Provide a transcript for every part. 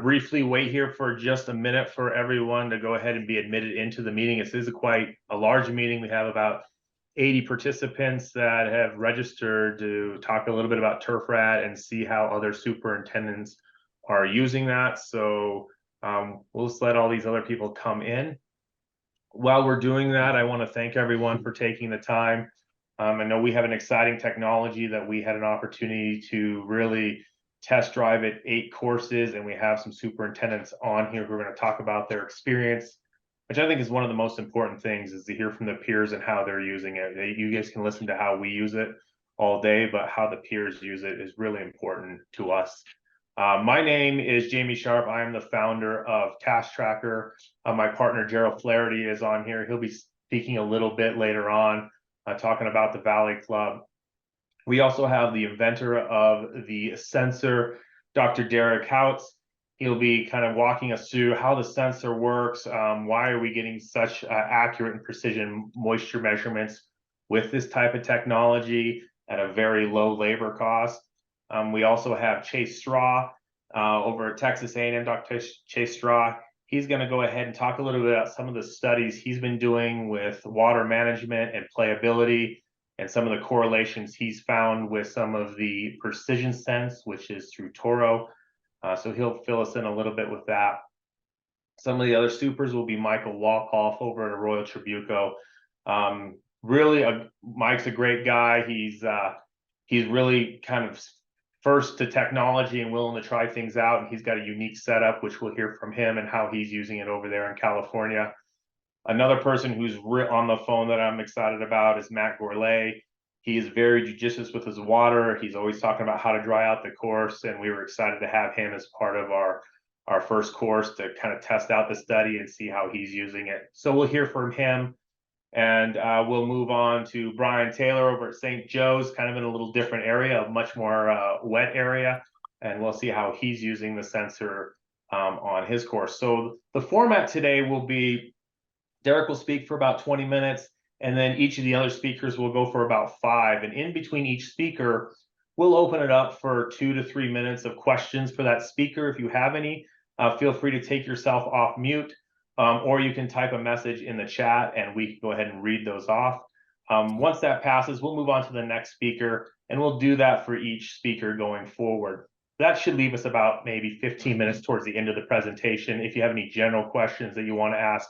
briefly wait here for just a minute for everyone to go ahead and be admitted into the meeting. This is quite a large meeting. We have about 80 participants that have registered to talk a little bit about TerraRad and see how other superintendents are using that. So we'll just let all these other people come in. While we're doing that, I want to thank everyone for taking the time. I know we have an exciting technology that we had an opportunity to really test drive at 8 courses, and we have some superintendents on here who are going to talk about their experience, which I think is one of the most important things, is to hear from the peers and how they're using it. You guys can listen to how we use it all day, but how the peers use it is really important to us. My name is Jamie Sharp. I am the founder of Task Tracker. My partner, Gerald Flaherty, is on here. He'll be speaking a little bit later on, talking about the Valley Club. We also have the inventor of the sensor, Dr. Derek Houts. He'll be kind of walking us through how the sensor works, why are we getting such accurate and precision moisture measurements with this type of technology at a very low labor cost. We also have Chase Straw over at Texas A&M, Dr. Chase Straw. He's going to go ahead and talk a little bit about some of the studies he's been doing with water management and playability, and some of the correlations he's found with some of the precision sense, which is through Toro. So he'll fill us in a little bit with that. Some of the other supers will be Michael Walkoff over at Arroyo Trabuco. Mike's a great guy. He's really kind of first to technology and willing to try things out. And he's got a unique setup, which we'll hear from him and how he's using it over there in California. Another person who's on the phone that I'm excited about is Matt Gourlay. He is very judicious with his water. He's always talking about how to dry out the course, and we were excited to have him as part of our first course to kind of test out the study and see how he's using it. So we'll hear from him, and we'll move on to Brian Taylor over at St. Joe's, kind of in a little different area, a much more wet area, and we'll see how he's using the sensor on his course. So the format today will be Derek will speak for about 20 minutes, and then each of the other speakers will go for about 5. And in between each speaker, we'll open it up for 2 to 3 minutes of questions for that speaker. If you have any, feel free to take yourself off mute, or you can type a message in the chat and we can go ahead and read those off. Once that passes, we'll move on to the next speaker, and we'll do that for each speaker going forward. That should leave us about maybe 15 minutes towards the end of the presentation. If you have any general questions that you want to ask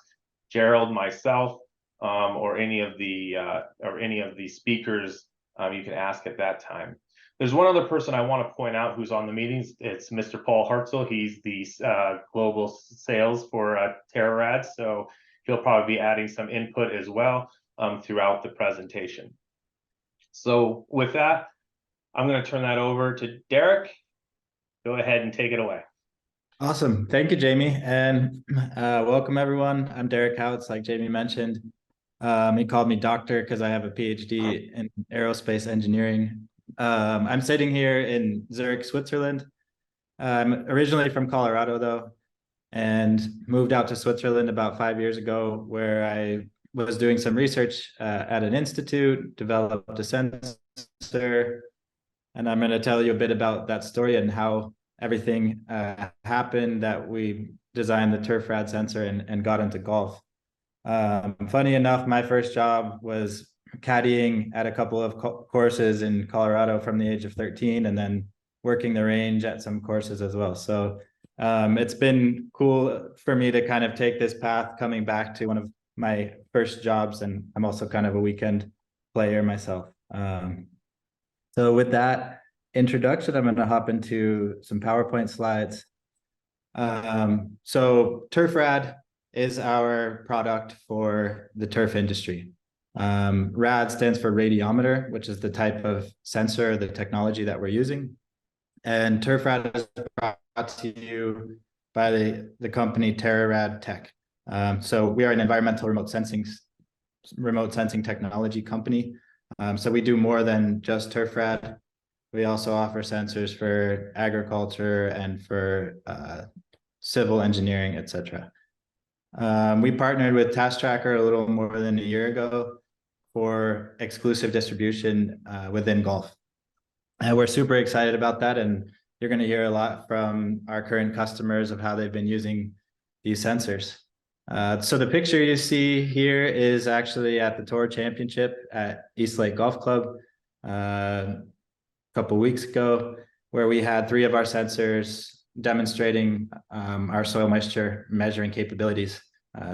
Gerald, myself, or any of the speakers, you can ask at that time. There's one other person I want to point out who's on the meetings. It's Mr. Paul Hartzell. He's the global sales for TerraRad, so he'll probably be adding some input as well throughout the presentation. So with that, I'm going to turn that over to Derek. Go ahead and take it away. Awesome. Thank you, Jamie. And welcome, everyone. I'm Derek Houts, like Jamie mentioned. He called me doctor because I have a PhD in aerospace engineering. I'm sitting here in Zurich, Switzerland. I'm originally from Colorado, though, and moved out to Switzerland about 5 years ago, where I was doing some research at an institute, developed a sensor, and I'm going to tell you a bit about that story and how everything happened that we designed the TerraRad sensor and got into golf. Funny enough, my first job was caddying at a couple of courses in Colorado from the age of 13, and then working the range at some courses as well. So it's been cool for me to kind of take this path, coming back to one of my first jobs, and I'm also kind of a weekend player myself. So with that introduction, I'm going to hop into some PowerPoint slides. So TerraRad is our product for the turf industry. RAD stands for radiometer, which is the type of sensor, the technology that we're using. And TerraRad is brought to you by the company TerraRad Tech. So we are an environmental remote sensing technology company. So we do more than just TerraRad. We also offer sensors for agriculture and for civil engineering, etc. We partnered with Task Tracker a little more than a year ago for exclusive distribution within golf. And we're super excited about that. And you're going to hear a lot from our current customers of how they've been using these sensors. So the picture you see here is actually at the Tour Championship at East Lake Golf Club a couple weeks ago, where we had 3 of our sensors demonstrating our soil moisture measuring capabilities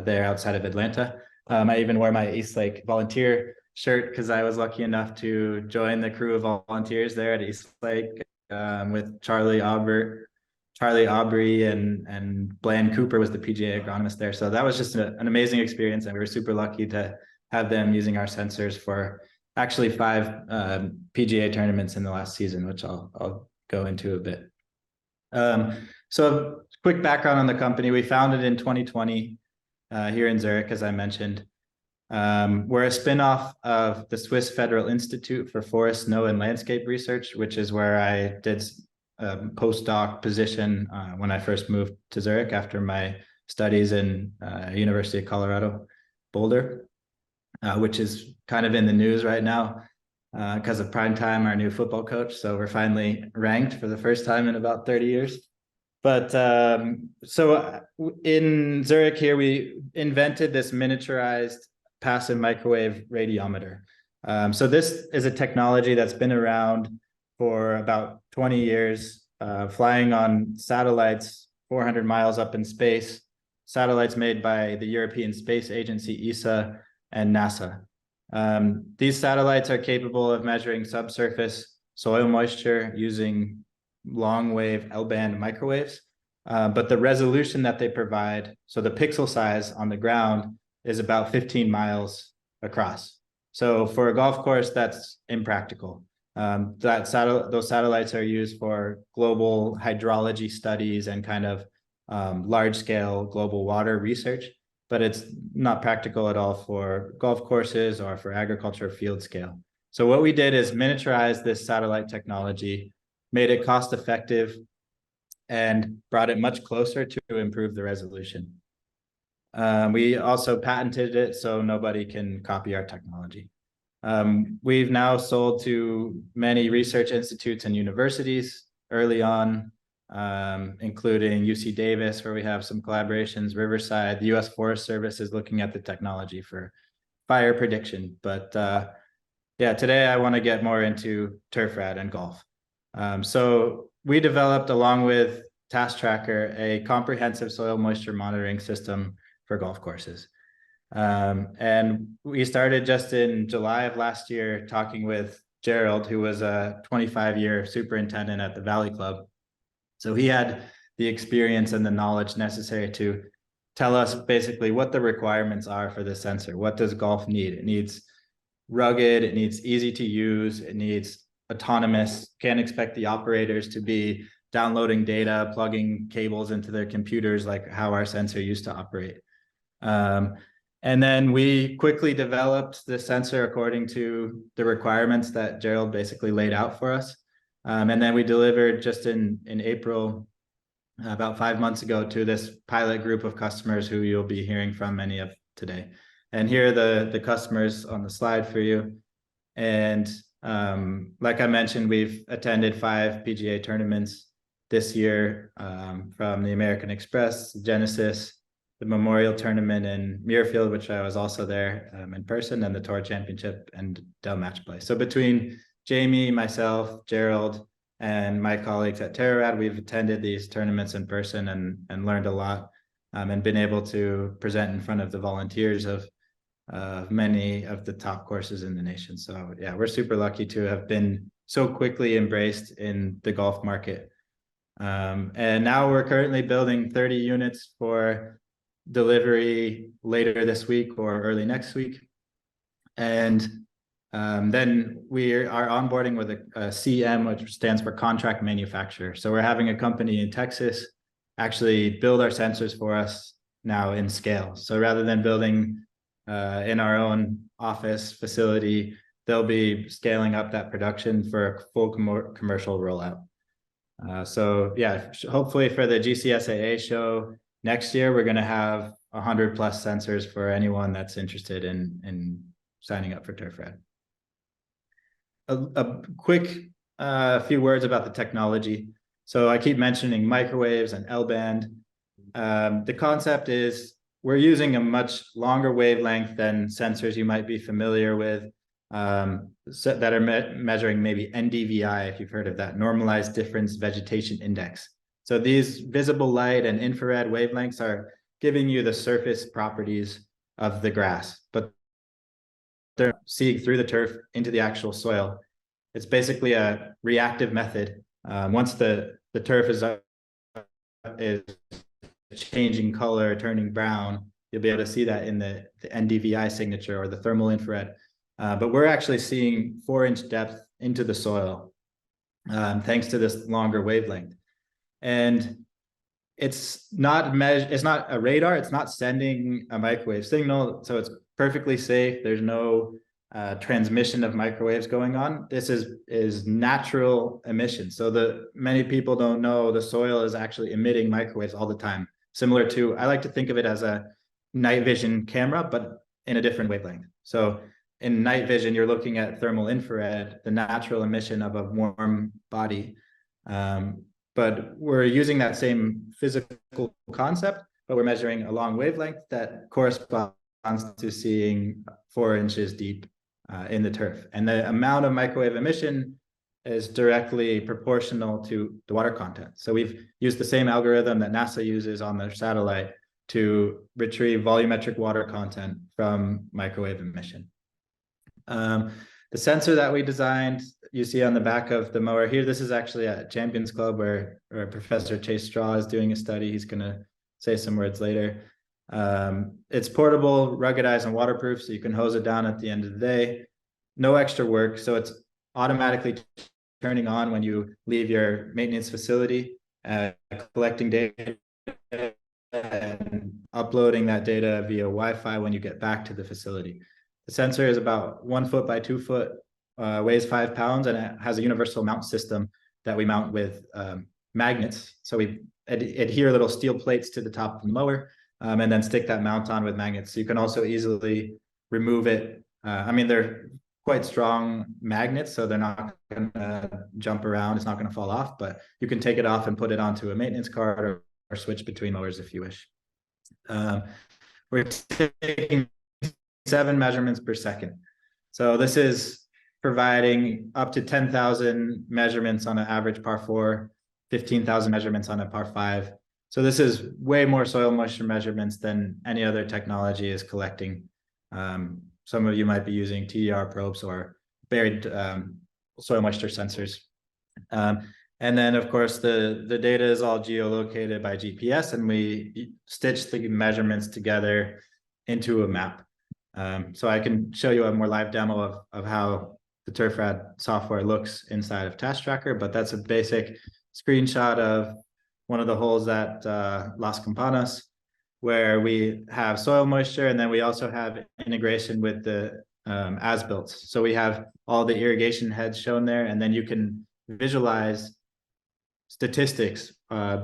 there outside of Atlanta. I even wore my East Lake volunteer shirt because I was lucky enough to join the crew of volunteers there at East Lake with Charlie Aubrey and Bland Cooper was the PGA agronomist there. So that was just an amazing experience, and we were super lucky to have them using our sensors for actually 5 PGA tournaments in the last season, which I'll go into a bit. So quick background on the company. We founded in 2020 here in Zurich, as I mentioned. We're a spinoff of the Swiss Federal Institute for Forest, Snow, and Landscape Research, which is where I did a postdoc position when I first moved to Zurich after my studies in University of Colorado, Boulder, which is kind of in the news right now because of Prime Time, our new football coach. So we're finally ranked for the first time in about 30 years. But so in Zurich here, we invented this miniaturized passive microwave radiometer. So this is a technology that's been around for about 20 years, flying on satellites 400 miles up in space, satellites made by the European Space Agency, ESA, and NASA. These satellites are capable of measuring subsurface soil moisture using long wave L-band microwaves, but the resolution that they provide, so the pixel size on the ground, is about 15 miles across. So for a golf course, that's impractical. Those satellites are used for global hydrology studies and kind of large-scale global water research, but it's not practical at all for golf courses or for agriculture field scale. So what we did is miniaturize this satellite technology, made it cost-effective, and brought it much closer to improve the resolution. We also patented it so nobody can copy our technology. We've now sold to many research institutes and universities early on, including UC Davis, where we have some collaborations, Riverside. The US Forest Service is looking at the technology for fire prediction. But yeah, today I want to get more into TerraRad and golf. So we developed, along with Task Tracker, a comprehensive soil moisture monitoring system for golf courses. And we started just in July of last year talking with Gerald, who was a 25-year superintendent at the Valley Club. So he had the experience and the knowledge necessary to tell us basically what the requirements are for this sensor. What does golf need? It needs rugged, it needs easy to use, it needs autonomous. Can't expect the operators to be downloading data, plugging cables into their computers like how our sensor used to operate. And then we quickly developed the sensor according to the requirements that Gerald basically laid out for us. And then we delivered just in April, about 5 months ago, to this pilot group of customers who you'll be hearing from many of today. And here are the customers on the slide for you. And like I mentioned, we've attended 5 PGA tournaments this year, from the American Express, Genesis, the Memorial Tournament in Muirfield, which I was also there in person, and the Tour Championship and Dell Match Play. So between Jamie, myself, Gerald, and my colleagues at TerraRad, we've attended these tournaments in person and learned a lot, and been able to present in front of the volunteers of many of the top courses in the nation. So yeah, we're super lucky to have been so quickly embraced in the golf market. And now we're currently building 30 units for delivery later this week or early next week. And then we are onboarding with a CM, which stands for contract manufacturer. So we're having a company in Texas actually build our sensors for us now in scale. So rather than building in our own office facility, they'll be scaling up that production for a full commercial rollout. So yeah, hopefully for the GCSAA show next year, we're going to have 100+ sensors for anyone that's interested in signing up for TerraRad. A quick few words about the technology. So I keep mentioning microwaves and L-band. The concept is we're using a much longer wavelength than sensors you might be familiar with, that are measuring maybe NDVI, if you've heard of that, normalized difference vegetation index. So these visible light and infrared wavelengths are giving you the surface properties of the grass, but they're seeing through the turf into the actual soil. It's basically a reactive method. Once the turf is changing color, turning brown, you'll be able to see that in the NDVI signature or the thermal infrared. But we're actually seeing 4-inch depth into the soil, thanks to this longer wavelength. And it's not a radar, it's not sending a microwave signal, so it's perfectly safe. There's no transmission of microwaves going on. This is natural emission. So many people don't know the soil is actually emitting microwaves all the time. Similar to, I like to think of it as a night vision camera, but in a different wavelength. So in night vision, you're looking at thermal infrared, the natural emission of a warm body. But we're using that same physical concept, but we're measuring a long wavelength that corresponds to seeing 4 inches deep in the turf. And the amount of microwave emission is directly proportional to the water content. So we've used the same algorithm that NASA uses on their satellite to retrieve volumetric water content from microwave emission. The sensor that we designed, you see on the back of the mower here, this is actually at Champions Club where Professor Chase Straw is doing a study. He's going to say some words later. It's portable, ruggedized, and waterproof, so you can hose it down at the end of the day. No extra work, so it's automatically turning on when you leave your maintenance facility, collecting data and uploading that data via Wi-Fi when you get back to the facility. The sensor is about 1 foot by 2 foot, weighs 5 pounds, and it has a universal mount system that we mount with magnets. So we adhere little steel plates to the top of the mower, and then stick that mount on with magnets. So you can also easily remove it. I mean, they're quite strong magnets, so they're not going to jump around. It's not going to fall off, but you can take it off and put it onto a maintenance card or switch between mowers if you wish. We're taking 7 measurements per second. So this is providing up to 10,000 measurements on an average par 4, 15,000 measurements on a par 5. So this is way more soil moisture measurements than any other technology is collecting. Some of you might be using TER probes or buried soil moisture sensors. And then, of course, the data is all geolocated by GPS, and we stitch the measurements together into a map. So I can show you a more live demo of how the TerraRad software looks inside of Task Tracker, but that's a basic screenshot of one of the holes at Las Campanas, where we have soil moisture, and then we also have integration with the as-built. So we have all the irrigation heads shown there, and then you can visualize statistics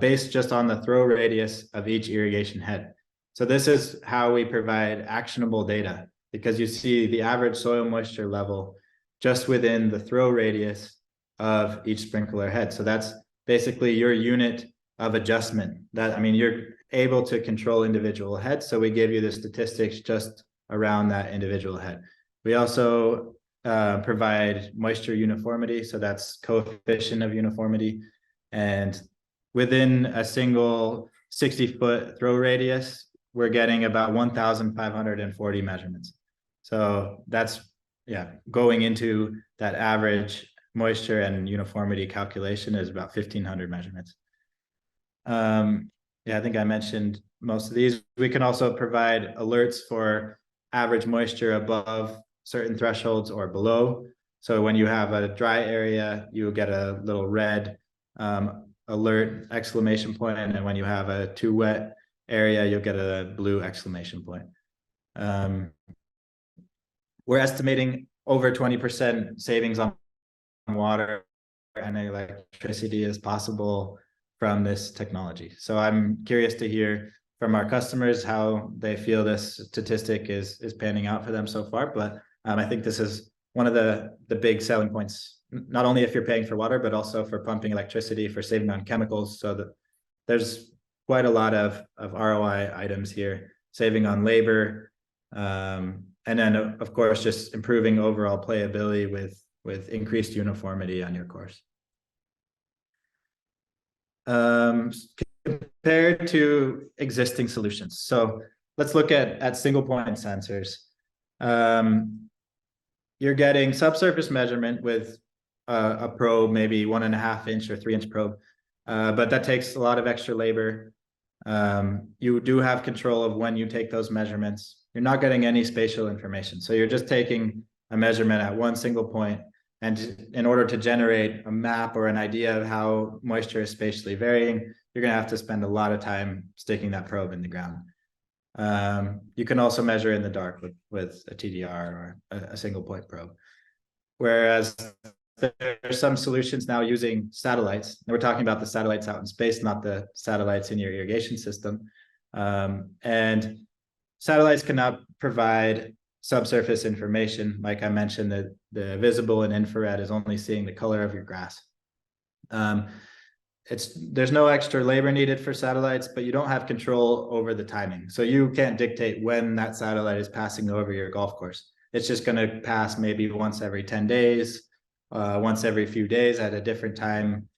based just on the throw radius of each irrigation head. So this is how we provide actionable data, because you see the average soil moisture level just within the throw radius of each sprinkler head. So that's basically your unit of adjustment. That, I mean, you're able to control individual heads, so we give you the statistics just around that individual head. We also provide moisture uniformity, so that's coefficient of uniformity. And within a single 60-foot throw radius, we're getting about 1,540 measurements. So that's, yeah, going into that average moisture and uniformity calculation is about 1,500 measurements. Yeah, I think I mentioned most of these. We can also provide alerts for average moisture above certain thresholds or below. So when you have a dry area, you will get a little red alert exclamation point, and then when you have a too wet area, you'll get a blue exclamation point. We're estimating over 20% savings on water and electricity is possible from this technology. So I'm curious to hear from our customers how they feel this statistic is panning out for them so far. But I think this is one of the big selling points not only if you're paying for water, but also for pumping electricity, for saving on chemicals. So that there's quite a lot of ROI items here, saving on labor, and then of course just improving overall playability with increased uniformity on your course. Compared to existing solutions. So let's look at single point sensors. You're getting subsurface measurement with a probe, maybe 1.5 inch or 3 inch probe, but that takes a lot of extra labor. You do have control of when you take those measurements. You're not getting any spatial information. So you're just taking a measurement at one single point. And in order to generate a map or an idea of how moisture is spatially varying, you're going to have to spend a lot of time sticking that probe in the ground. You can also measure in the dark with a TDR or a single point probe. Whereas there's some solutions now using satellites. And we're talking about the satellites out in space, not the satellites in your irrigation system. And satellites can now provide subsurface information. Like I mentioned, that the visible and infrared is only seeing the color of your grass. There's no extra labor needed for satellites, but you don't have control over the timing. So you can't dictate when that satellite is passing over your golf course. It's just going to pass maybe once every 10 days, once every few days at a different time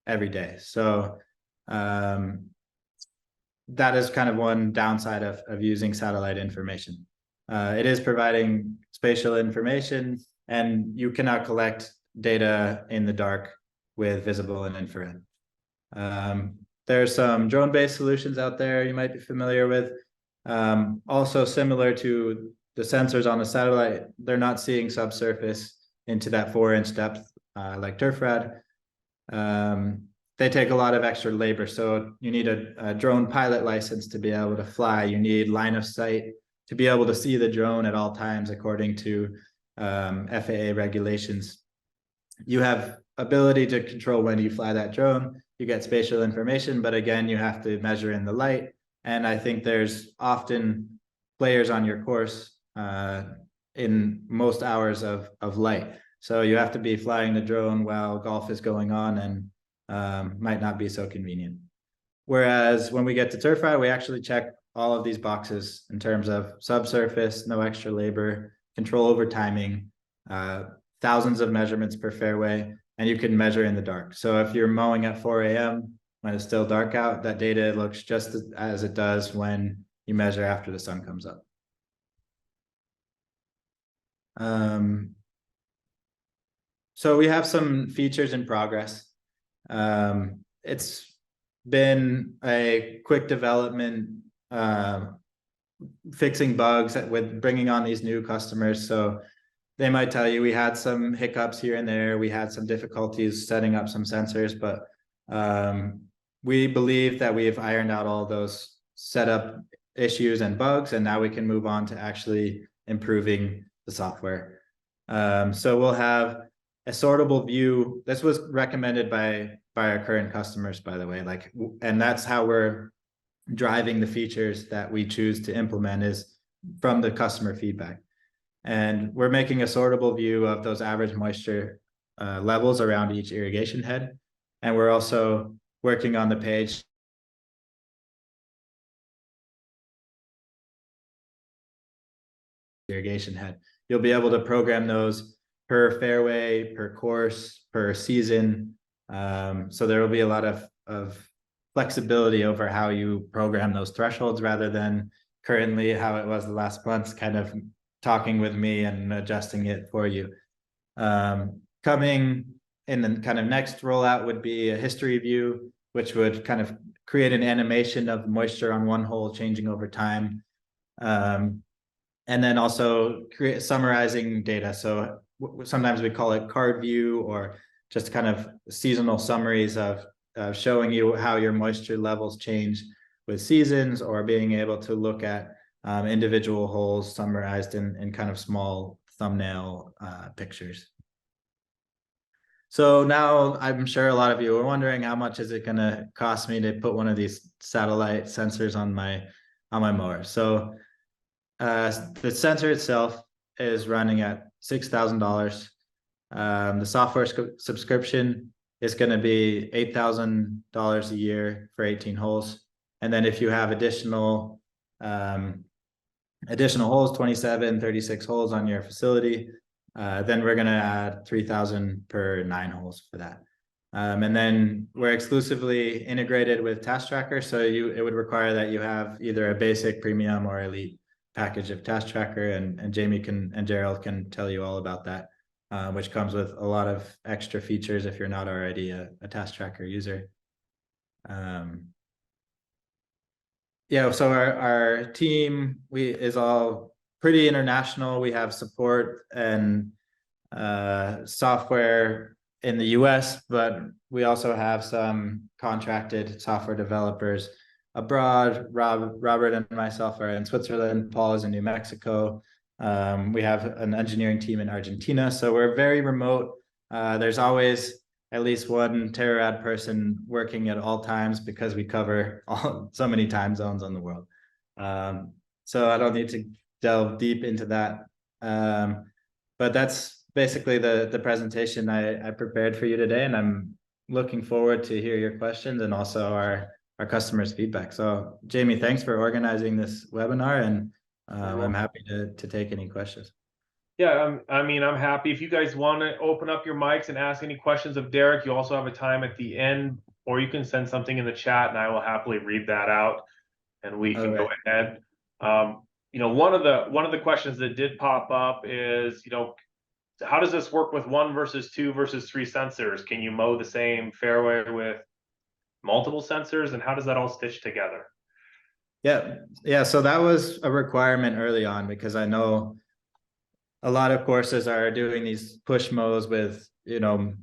every day. So that is kind of one downside of using satellite information. It is providing spatial information, and you cannot collect data in the dark with visible and infrared. There's some drone-based solutions out there you might be familiar with. Also similar to the sensors on the satellite, they're not seeing subsurface into that 4-inch depth like TerraRad. They take a lot of extra labor. So you need a drone pilot license to be able to fly. You need line of sight to be able to see the drone at all times according to FAA regulations. You have ability to control when you fly that drone. You get spatial information, but again, you have to measure in the light. And I think there's often players on your course in most hours of light. So you have to be flying the drone while golf is going on, and might not be so convenient. Whereas when we get to TerraRad, we actually check all of these boxes in terms of subsurface, no extra labor, control over timing, thousands of measurements per fairway, and you can measure in the dark. So if you're mowing at 4 a.m. when it's still dark out, that data looks just as it does when you measure after the sun comes up. So we have some features in progress. It's been a quick development, fixing bugs with bringing on these new customers. So they might tell you we had some hiccups here and there. We had some difficulties setting up some sensors, but we believe that we've ironed out all those setup issues and bugs, and now we can move on to actually improving the software. So we'll have a sortable view. This was recommended by our current customers, by the way, and that's how we're driving the features that we choose to implement, is from the customer feedback. And we're making a sortable view of those average moisture levels around each irrigation head. And we're also working on the page irrigation head. You'll be able to program those per fairway, per course, per season. So there will be a lot of flexibility over how you program those thresholds, rather than currently how it was the last months, kind of talking with me and adjusting it for you. Coming in the kind of next rollout would be a history view, which would kind of create an animation of moisture on one hole changing over time. And then also summarizing data. So sometimes we call it card view, or just kind of seasonal summaries of showing you how your moisture levels change with seasons, or being able to look at individual holes summarized in kind of small thumbnail pictures. So now I'm sure a lot of you are wondering, how much is it going to cost me to put one of these satellite sensors on my mower? So the sensor itself is running at $6,000. The software subscription is going to be $8,000 a year for 18 holes. And then if you have additional holes, 27, 36 holes on your facility, then we're going to add 3,000 per 9 holes for that. And then we're exclusively integrated with Task Tracker. So it would require that you have either a basic, premium, or elite package of Task Tracker. And Jamie and Gerald can tell you all about that, which comes with a lot of extra features if you're not already a Task Tracker user. Yeah, so our team is all pretty international. We have support and software in the US, but we also have some contracted software developers abroad. Robert and myself are in Switzerland. Paul is in New Mexico. We have an engineering team in Argentina, so we're very remote. There's always at least one TerraRad person working at all times because we cover so many time zones on the world. So I don't need to delve deep into that. But that's basically the presentation I prepared for you today, and I'm looking forward to hear your questions and also our customers' feedback. So Jamie, thanks for organizing this webinar, and I'm happy to take any questions. Yeah, I'm happy. If you guys want to open up your mics and ask any questions of Derek, you also have a time at the end, or you can send something in the chat and I will happily read that out and we can go ahead. One of the questions that did pop up is, how does this work with 1 versus 2 versus 3 sensors? Can you mow the same fairway with multiple sensors, and how does that all stitch together? Yeah. So that was a requirement early on because I know a lot of courses are doing these push mows with,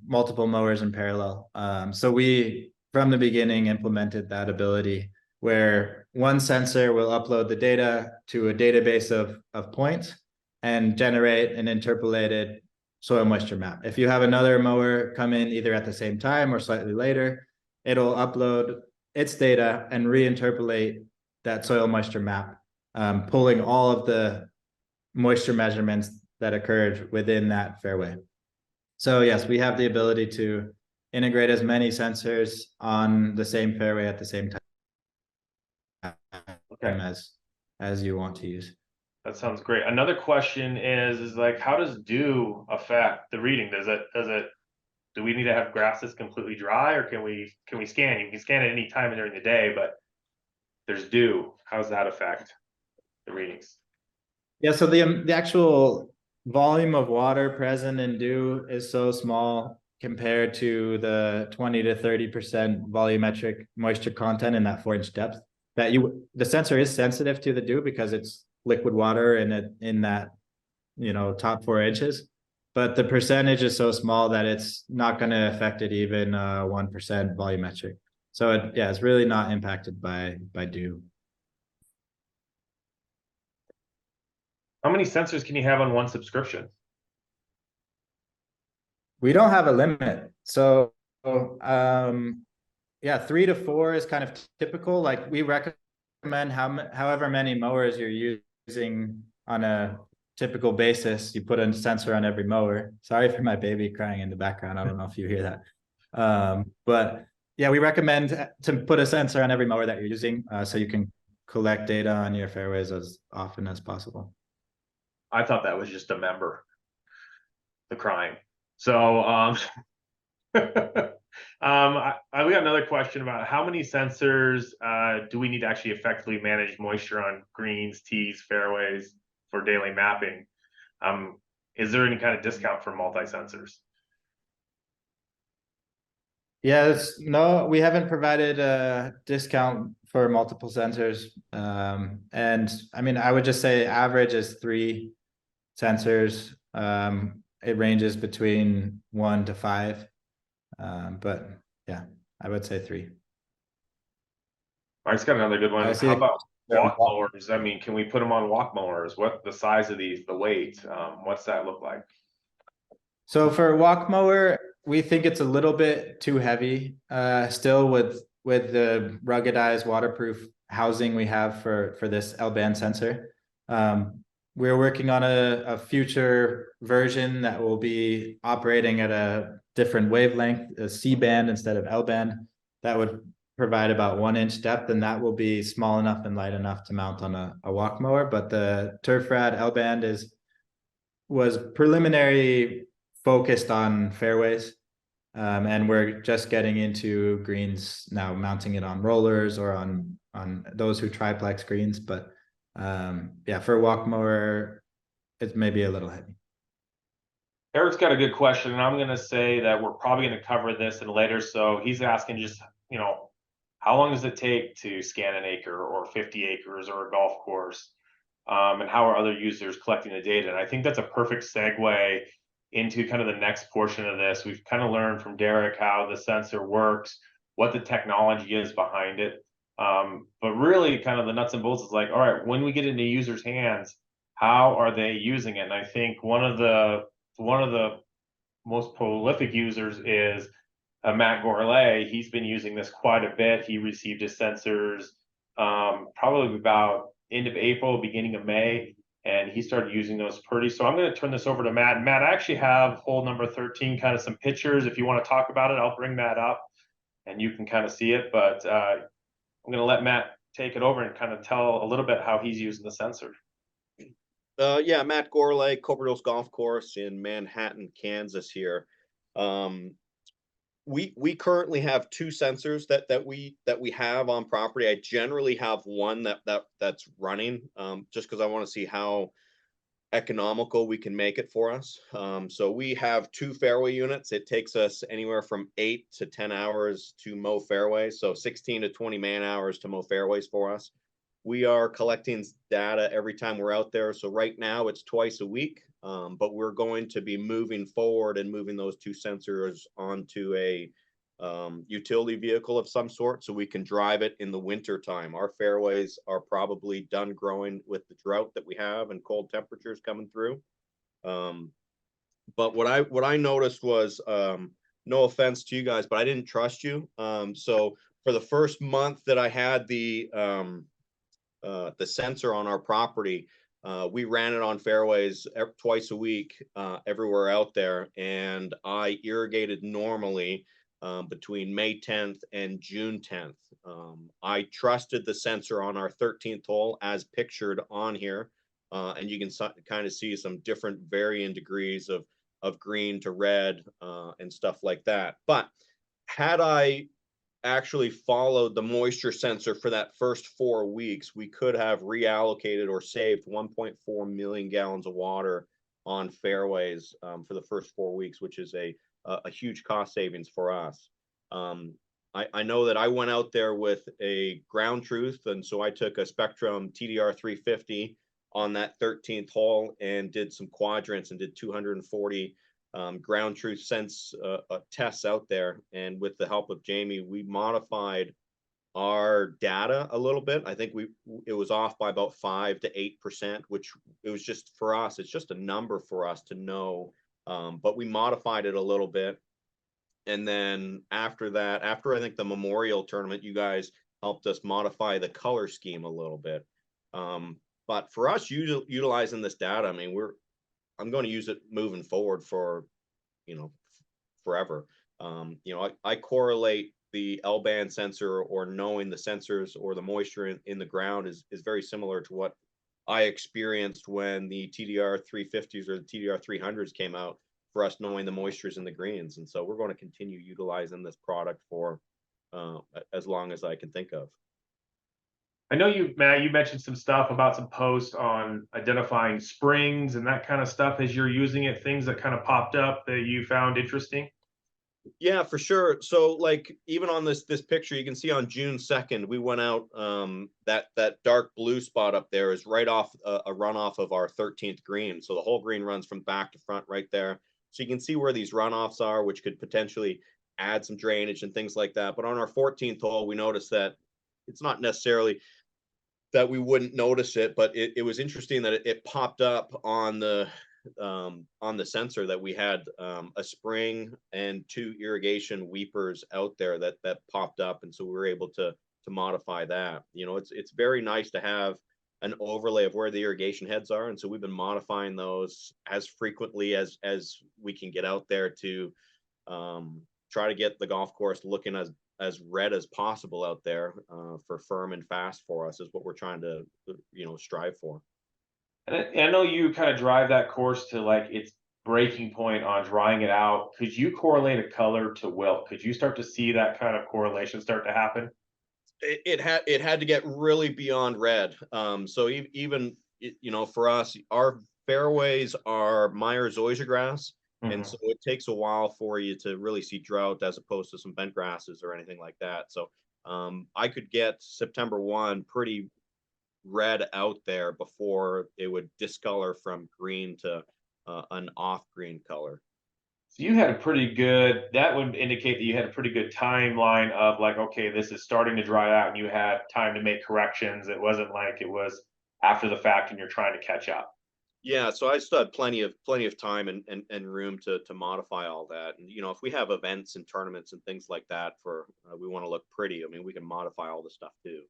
multiple mowers in parallel. So we, from the beginning, implemented that ability where one sensor will upload the data to a database of points and generate an interpolated soil moisture map. If you have another mower come in either at the same time or slightly later, it'll upload its data and reinterpolate that soil moisture map, pulling all of the moisture measurements that occurred within that fairway. So yes, we have the ability to integrate as many sensors on the same fairway at the same time as you want to use. That sounds great. Another question is like, how does dew affect the reading? Do we need to have grass that's completely dry, or can we scan? You can scan at any time during the day, but there's dew. How does that affect the readings? Yeah, so the actual volume of water present in dew is so small compared to the 20 to 30% volumetric moisture content in that 4-inch depth that the sensor is sensitive to the dew because it's liquid water in that top 4 inches, but the percentage is so small that it's not going to affect it even 1% volumetric. So it's really not impacted by dew. How many sensors can you have on one subscription? We don't have a limit. So 3 to 4 is kind of typical. Like we recommend however many mowers you're using on a typical basis, you put a sensor on every mower. Sorry for my baby crying in the background. I don't know if you hear that. But yeah, we recommend to put a sensor on every mower that you're using, so you can collect data on your fairways as often as possible. I thought that was just a member, the crying. So we got another question about how many sensors do we need to actually effectively manage moisture on greens, tees, fairways for daily mapping? Is there any kind of discount for multi-sensors? No, we haven't provided a discount for multiple sensors. And I mean, I would just say average is 3 sensors. It ranges between 1 to 5. But yeah, I would say 3. I just got another good one. How about walk mowers? I mean, can we put them on walk mowers? What the size of these, the weight? What's that look like? So for walk mower, we think it's a little bit too heavy. Still with the ruggedized waterproof housing we have for this L-band sensor. we're working on a future version that will be operating at a different wavelength, a C band instead of L band. That would provide about 1 inch depth, and that will be small enough and light enough to mount on a walk mower. But the TerraRad L band was preliminary focused on fairways. And we're just getting into greens now, mounting it on rollers or on those who triplex greens. But yeah, for a walk mower, it's maybe a little heavy. Eric's got a good question, and I'm going to say that we're probably going to cover this in later. So he's asking just, how long does it take to scan an acre or 50 acres or a golf course? And how are other users collecting the data? And I think that's a perfect segue into kind of the next portion of this. We've kind of learned from Derek how the sensor works, what the technology is behind it. But really kind of the nuts and bolts is like, all right, when we get into users' hands, how are they using it? And I think one of the most prolific users is Matt Gourlay. He's been using this quite a bit. He received his sensors probably about end of April, beginning of May, and he started using those pretty. So I'm going to turn this over to Matt. And Matt, I actually have hole number 13, kind of some pictures. If you want to talk about it, I'll bring that up and you can kind of see it. But I'm going to let Matt take it over and kind of tell a little bit how he's using the sensor. Yeah, Matt Gourlay, Cobra Golf Course in Manhattan, Kansas here. We currently have two sensors that we have on property. I generally have one that's running, just because I want to see how economical we can make it for us. So we have two fairway units. It takes us anywhere from 8 to 10 hours to mow fairways, so 16 to 20 man hours to mow fairways for us. We are collecting data every time we're out there. So right now it's twice a week, but we're going to be moving forward and moving those two sensors onto a utility vehicle of some sort so we can drive it in the winter time. Our fairways are probably done growing with the drought that we have and cold temperatures coming through. But what I noticed was, no offense to you guys, but I didn't trust you. So for the first month that I had the sensor on our property, we ran it on fairways twice a week, everywhere out there, and I irrigated normally between May 10th and June 10th. I trusted the sensor on our 13th hole as pictured on here, and you can kind of see some different varying degrees of green to red and stuff like that. But had I actually followed the moisture sensor for that first 4 weeks, we could have reallocated or saved 1.4 million gallons of water on fairways for the first 4 weeks, which is a huge cost savings for us. I know that I went out there with a ground truth, and so I took a Spectrum TDR 350 on that 13th hole and did some quadrants and did 240 ground truth sense tests out there. And with the help of Jamie, we modified our data a little bit. I think it was off by about 5 to 8%, which it was just for us. It's just a number for us to know, but we modified it a little bit. And then after that, after I think the Memorial tournament, you guys helped us modify the color scheme a little bit. But for us, utilizing this data, I mean, I'm going to use it moving forward for, forever. I correlate the L-band sensor or knowing the sensors or the moisture in the ground is very similar to what I experienced when the TDR 350s or the TDR 300s came out, for us knowing the moistures in the greens. And so we're going to continue utilizing this product for as long as I can think of. I know Matt, you mentioned some stuff about some posts on identifying springs and that kind of stuff as you're using it, things that kind of popped up that you found interesting. Yeah, for sure. So like even on this picture, you can see on June 2nd, we went out, that dark blue spot up there is right off a runoff of our 13th green. So the whole green runs from back to front right there. So you can see where these runoffs are, which could potentially add some drainage and things like that. But on our 14th hole, we noticed that it's not necessarily that we wouldn't notice it, but it was interesting that it popped up on the sensor that we had a spring and 2 irrigation weepers out there that popped up, and so we were able to modify that. It's very nice to have an overlay of where the irrigation heads are. And so we've been modifying those as frequently as we can get out there to try to get the golf course looking as red as possible out there for firm and fast for us is what we're trying to, strive for. And I know you kind of drive that course to like its breaking point on drying it out. Could you correlate a color to wilt? Could you start to see that kind of correlation start to happen? It had to get really beyond red. So even for us, our fairways are Myers zoysia grass, and so it takes a while for you to really see drought as opposed to some bent grasses or anything like that. So I could get September 1 pretty red out there before it would discolor from green to an off green color. So you had a pretty good, that would indicate that you had a pretty good timeline of like, okay, this is starting to dry out and you had time to make corrections. It wasn't like it was after the fact and you're trying to catch up. Yeah, so I still had plenty of time and room to modify all that. And if we have events and tournaments and things like that for we want to look pretty, I mean, we can modify all the stuff too.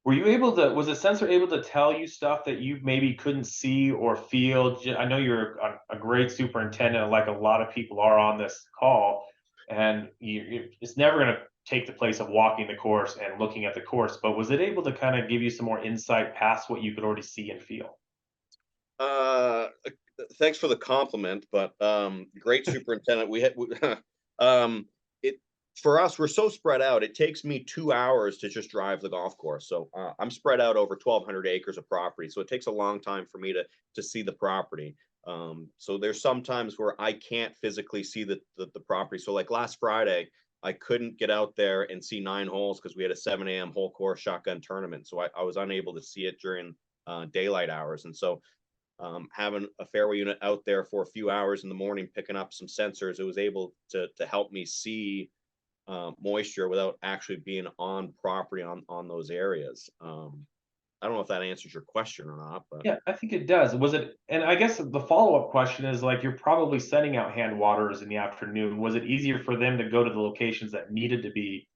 Were you able to, was the sensor able to tell you stuff that you maybe couldn't see or feel? I know you're a great superintendent, like a lot of people are on this call, and it's never going to take the place of walking the course and looking at the course, but was it able to kind of give you some more insight past what you could already see and feel? Thanks for the compliment, but great superintendent. It for us, we're so spread out. It takes me 2 hours to just drive the golf course. So I'm spread out over 1,200 acres of property. So it takes a long time for me to see the property. So there's some times where I can't physically see the property. So like last Friday, I couldn't get out there and see 9 holes because we had a 7 a.m. whole course shotgun tournament. So I was unable to see it during daylight hours. And so having a fairway unit out there for a few hours in the morning, picking up some sensors, it was able to help me see moisture without actually being on property on those areas. I don't know if that answers your question or not, but Yeah, I think it does. Was it, and I guess the follow-up question is like, you're probably sending out hand waters in the afternoon. Was it easier for them to go to the locations that needed to be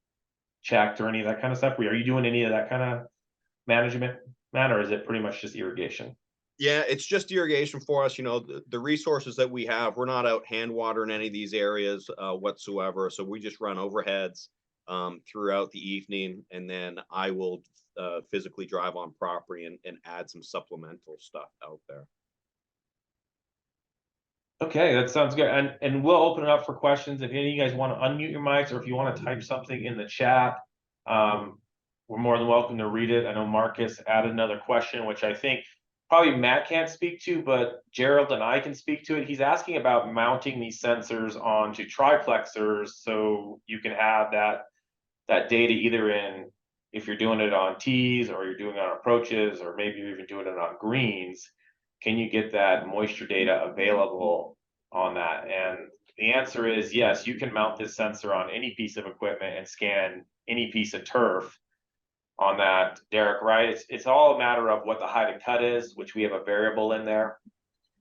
checked or any of that kind of stuff? Are you doing any of that kind of management, Matt, or is it pretty much just irrigation? yeah, it's just irrigation for us. The resources that we have, we're not out hand watering any of these areas whatsoever. So we just run overheads throughout the evening, and then I will physically drive on property and add some supplemental stuff out there. Okay, that sounds good. And we'll open it up for questions. If any of you guys want to unmute your mics or if you want to type something in the chat, we're more than welcome to read it. I know Marcus added another question, which I think probably Matt can't speak to, but Gerald and I can speak to it. He's asking about mounting these sensors onto triplexers so you can have that data either in, if you're doing it on tees or you're doing it on approaches, or maybe you're even doing it on greens, can you get that moisture data available on that? And the answer is yes, you can mount this sensor on any piece of equipment and scan any piece of turf on that, Derek, right? It's all a matter of what the height of cut is, which we have a variable in there.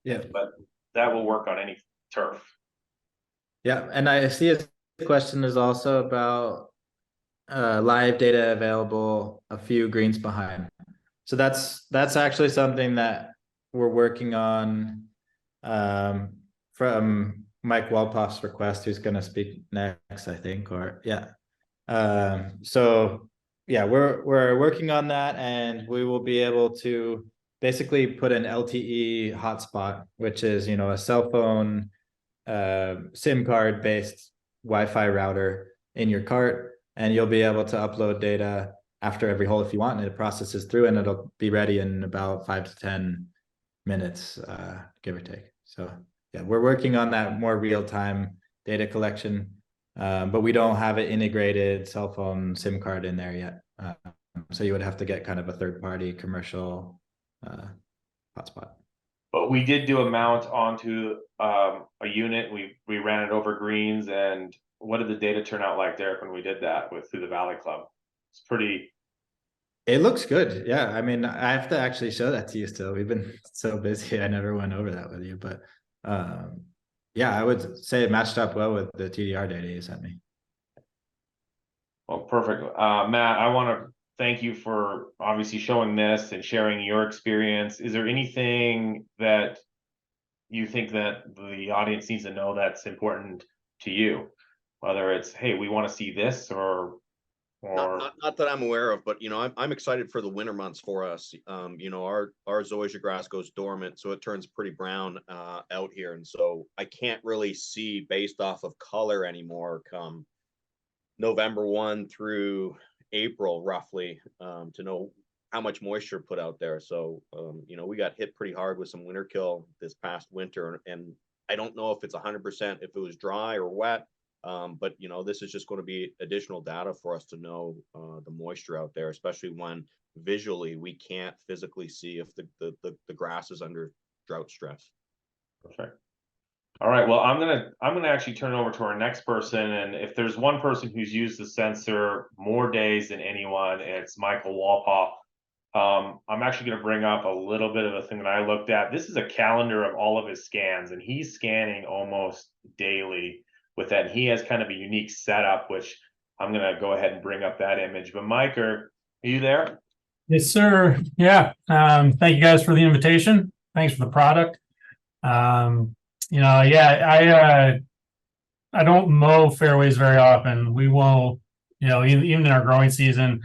Yeah. But that will work on any turf. Yeah, and I see his question is also about live data available a few greens behind. So that's actually something that we're working on from Mike Walpoff's request, who's going to speak next, I think, or yeah. So yeah, we're working on that, and we will be able to basically put an LTE hotspot, which is a cell phone SIM card based Wi-Fi router in your cart, and you'll be able to upload data after every hole if you want, and it processes through and it'll be ready in about 5 to 10 minutes, give or take. So yeah, we're working on that more real-time data collection, but we don't have an integrated cell phone SIM card in there yet. So you would have to get kind of a third-party commercial hotspot. But we did do a mount onto a unit. We ran it over greens, and what did the data turn out like, Derek, when we did that through the Valley Club? It's pretty. It looks good. Yeah. I mean, I have to actually show that to you still. We've been so busy. I never went over that with you, but yeah, I would say it matched up well with the TDR data you sent me. Well, perfect. Matt, I want to thank you for obviously showing this and sharing your experience. Is there anything that you think that the audience needs to know that's important to you? Whether it's, hey, we want to see this, or Not that I'm aware of, but I'm excited for the winter months for us. Our zoysia grass goes dormant, so it turns pretty brown out here, and so I can't really see based off of color anymore come November 1 through April roughly, to know how much moisture put out there. So we got hit pretty hard with some winter kill this past winter, and I don't know if it's 100% if it was dry or wet. But this is just going to be additional data for us to know the moisture out there, especially when visually we can't physically see if the grass is under drought stress. Perfect. All right. Well, I'm gonna actually turn it over to our next person, and if there's one person who's used the sensor more days than anyone, it's Michael Walpaw. I'm actually going to bring up a little bit of a thing that I looked at. This is a calendar of all of his scans, and he's scanning almost daily with that. And he has kind of a unique setup, which I'm going to go ahead and bring up that image. But Mike, are you there? Yes, sir. Yeah. Thank you guys for the invitation. Thanks for the product. Yeah, I don't mow fairways very often. We will, even in our growing season,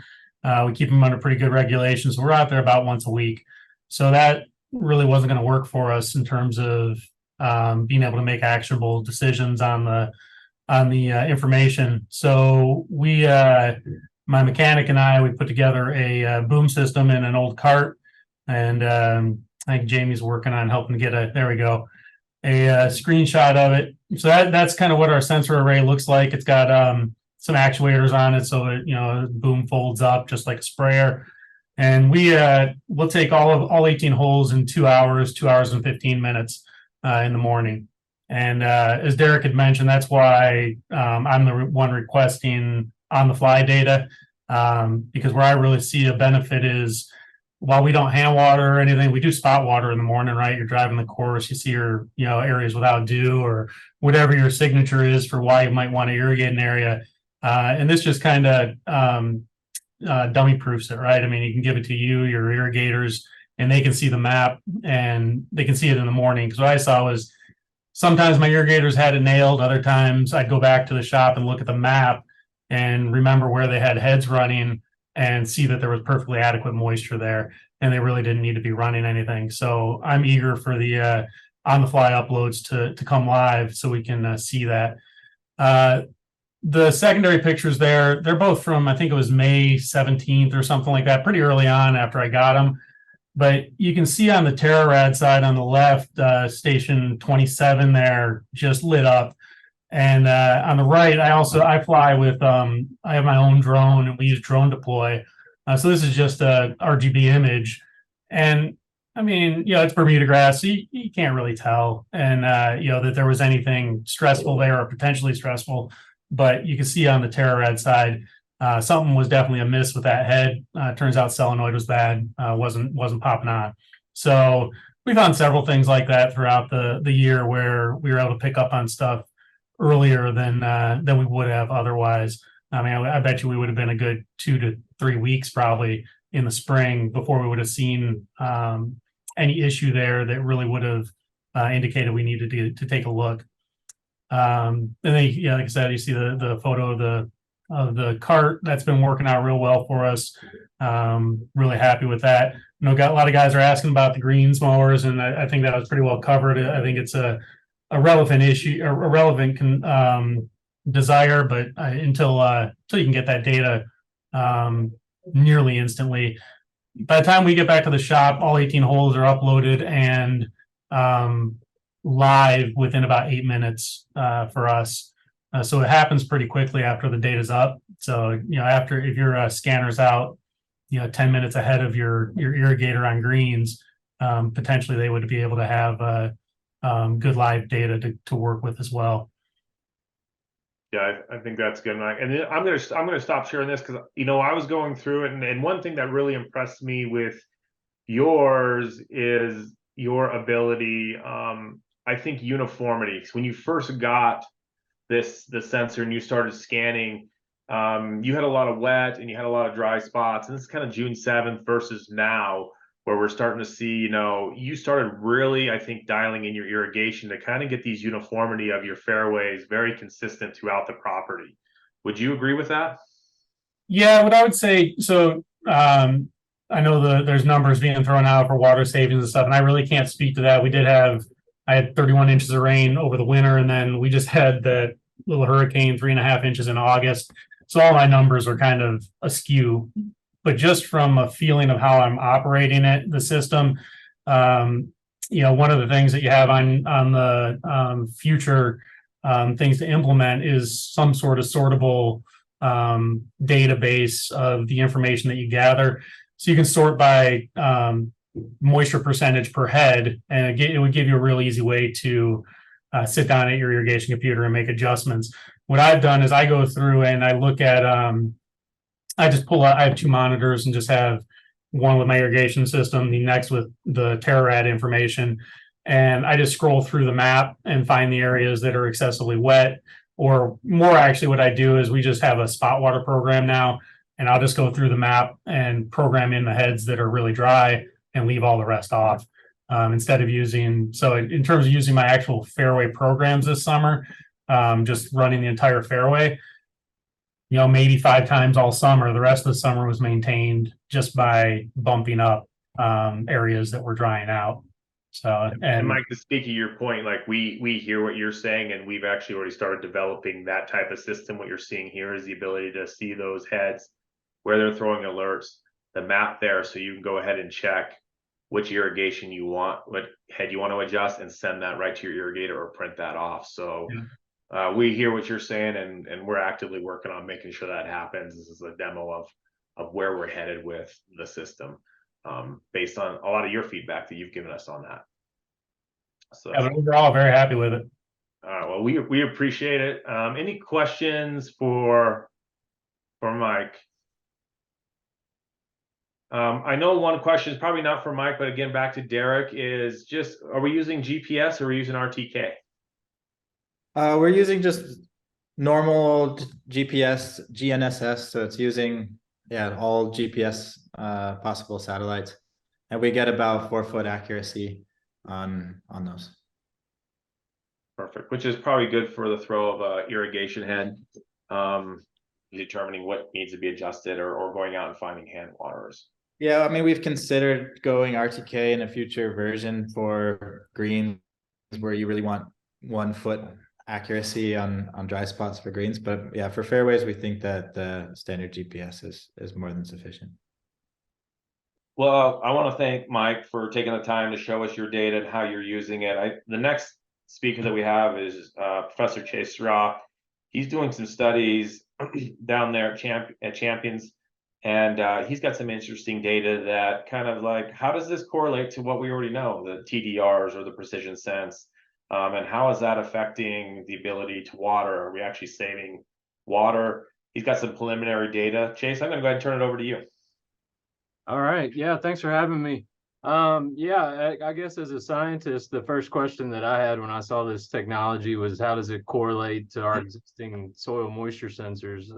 we keep them under pretty good regulations. We're out there about once a week. So that really wasn't going to work for us in terms of being able to make actionable decisions on the information. So my mechanic and I, we put together a boom system in an old cart, and I think Jamie's working on helping to get there we go, a screenshot of it. So that's kind of what our sensor array looks like. It's got some actuators on it, so that boom folds up just like a sprayer. And we'll take all 18 holes in 2 hours, 2 hours and 15 minutes in the morning. And as Derek had mentioned, that's why I'm the one requesting on the fly data, because where I really see a benefit is, while we don't hand water or anything, we do spot water in the morning, right? You're driving the course, you see your areas without dew, or whatever your signature is for why you might want to irrigate an area. And this just kind of dummy proofs it, right? I mean, you can give it to your irrigators, and they can see the map, and they can see it in the morning. Because what I saw was, sometimes my irrigators had it nailed. Other times I'd go back to the shop and look at the map and remember where they had heads running and see that there was perfectly adequate moisture there, and they really didn't need to be running anything. So I'm eager for the on-the-fly uploads to come live so we can see that. The secondary pictures there, they're both from, I think it was May 17th or something like that, pretty early on after I got them. But you can see on the TerraRad side on the left, station 27 there just lit up. And on the right, I fly with, I have my own drone, and we use drone deploy. So this is just a RGB image. And I mean, it's Bermuda grass, so you can't really tell. And, that there was anything stressful there or potentially stressful. But you can see on the TerraRad side, something was definitely amiss with that head. Turns out solenoid was bad, wasn't popping on. So we found several things like that throughout the year where we were able to pick up on stuff earlier than we would have otherwise. I mean, I bet you we would have been a good 2 to 3 weeks probably in the spring before we would have seen any issue there that really would have indicated we needed to take a look. And then, like I said, you see the photo of the cart. That's been working out real well for us. Really happy with that. Got a lot of guys are asking about the greens mowers, and I think that was pretty well covered. I think it's a relevant issue, a relevant desire, but until you can get that data nearly instantly. By the time we get back to the shop, all 18 holes are uploaded and live within about 8 minutes for us. So it happens pretty quickly after the data's up. So if your scanner's out 10 minutes ahead of your irrigator on greens, potentially they would be able to have good live data to work with as well. Yeah, I think that's good. And I'm gonna stop sharing this because I was going through it, and one thing that really impressed me with yours is your ability. I think uniformity. When you first got the sensor and you started scanning, you had a lot of wet and you had a lot of dry spots, and this is kind of June 7th versus now, where we're starting to see, you started really, I think, dialing in your irrigation to kind of get these uniformity of your fairways very consistent throughout the property. Would you agree with that? Yeah, what I would say, so I know there's numbers being thrown out for water savings and stuff, and I really can't speak to that. I had 31 inches of rain over the winter, and then we just had that little hurricane, 3.5 inches in August. So all my numbers are kind of askew. But just from a feeling of how I'm operating the system, one of the things that you have on the future things to implement is some sort of sortable database of the information that you gather. So you can sort by moisture percentage per head, and it would give you a real easy way to sit down at your irrigation computer and make adjustments. What I've done is I go through and I look at, I have 2 monitors and just have one with my irrigation system, the next with the TerraRad information. And I just scroll through the map and find the areas that are excessively wet. Or more, actually, what I do is we just have a spot water program now, and I'll just go through the map and program in the heads that are really dry and leave all the rest off. Instead of in terms of using my actual fairway programs this summer, just running the entire fairway, maybe 5 times all summer. The rest of the summer was maintained just by bumping up areas that were drying out. So, and Mike, to speak to your point, like we hear what you're saying, and we've actually already started developing that type of system. What you're seeing here is the ability to see those heads where they're throwing alerts, the map there, so you can go ahead and check which irrigation you want, what head you want to adjust, and send that right to your irrigator or print that off. So we hear what you're saying, and we're actively working on making sure that happens. This is a demo of where we're headed with the system, based on a lot of your feedback that you've given us on that. So yeah, but overall, very happy with it. Well, we appreciate it. Any questions for Mike? I know one question is probably not for Mike, but again, back to Derek, is just, are we using GPS or are we using RTK? We're using just normal GPS, GNSS, so it's using all GPS possible satellites, and we get about 4-foot accuracy on those. Perfect, which is probably good for the throw of a irrigation head, determining what needs to be adjusted or going out and finding hand waterers. Yeah, I mean, we've considered going RTK in a future version for greens where you really want 1-foot accuracy on dry spots for greens, but yeah, for fairways we think that the standard GPS is more than sufficient. Well, I want to thank Mike for taking the time to show us your data and how you're using it. The next speaker that we have is Professor Chase Straw. He's doing some studies down there at Champions, and he's got some interesting data that kind of like, how does this correlate to what we already know, the TDRs or the precision sense, and how is that affecting the ability to water? Are we actually saving water? He's got some preliminary data. Chase, I'm going to go ahead and turn it over to you. All right. Yeah, thanks for having me. I guess as a scientist, the first question that I had when I saw this technology was, how does it correlate to our existing soil moisture sensors?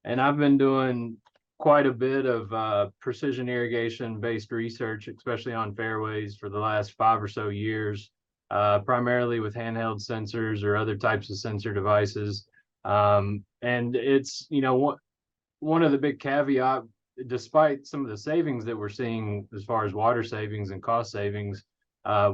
And I've been doing quite a bit of precision irrigation based research, especially on fairways, for the last 5 or so years, primarily with handheld sensors or other types of sensor devices. And it's, one of the big caveat, despite some of the savings that we're seeing as far as water savings and cost savings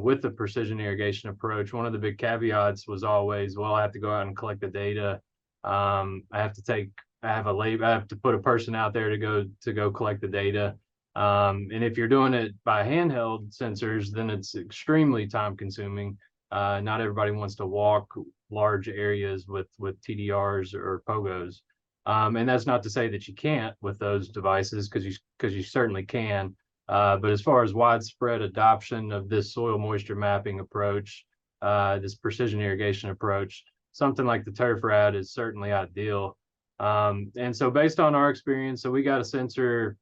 with the precision irrigation approach, one of the big caveats was always, well, I have to go out and collect the data. I have to put a person out there to go collect the data. And if you're doing it by handheld sensors, then it's extremely time consuming. Not everybody wants to walk large areas with TDRs or POGOs. And that's not to say that you can't with those devices, because you certainly can. But as far as widespread adoption of this soil moisture mapping approach, this precision irrigation approach, something like the TerraRad is certainly ideal. And so based on our experience, so we got a sensor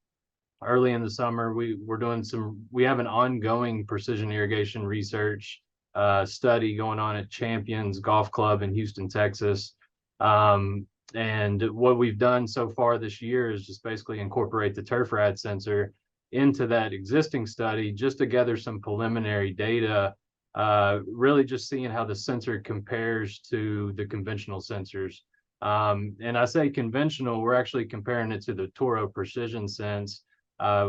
early in the summer. We have an ongoing precision irrigation research study going on at Champions Golf Club in Houston, Texas. And what we've done so far this year is just basically incorporate the TerraRad sensor into that existing study just to gather some preliminary data, really just seeing how the sensor compares to the conventional sensors. And I say conventional, we're actually comparing it to the Toro Precision Sense,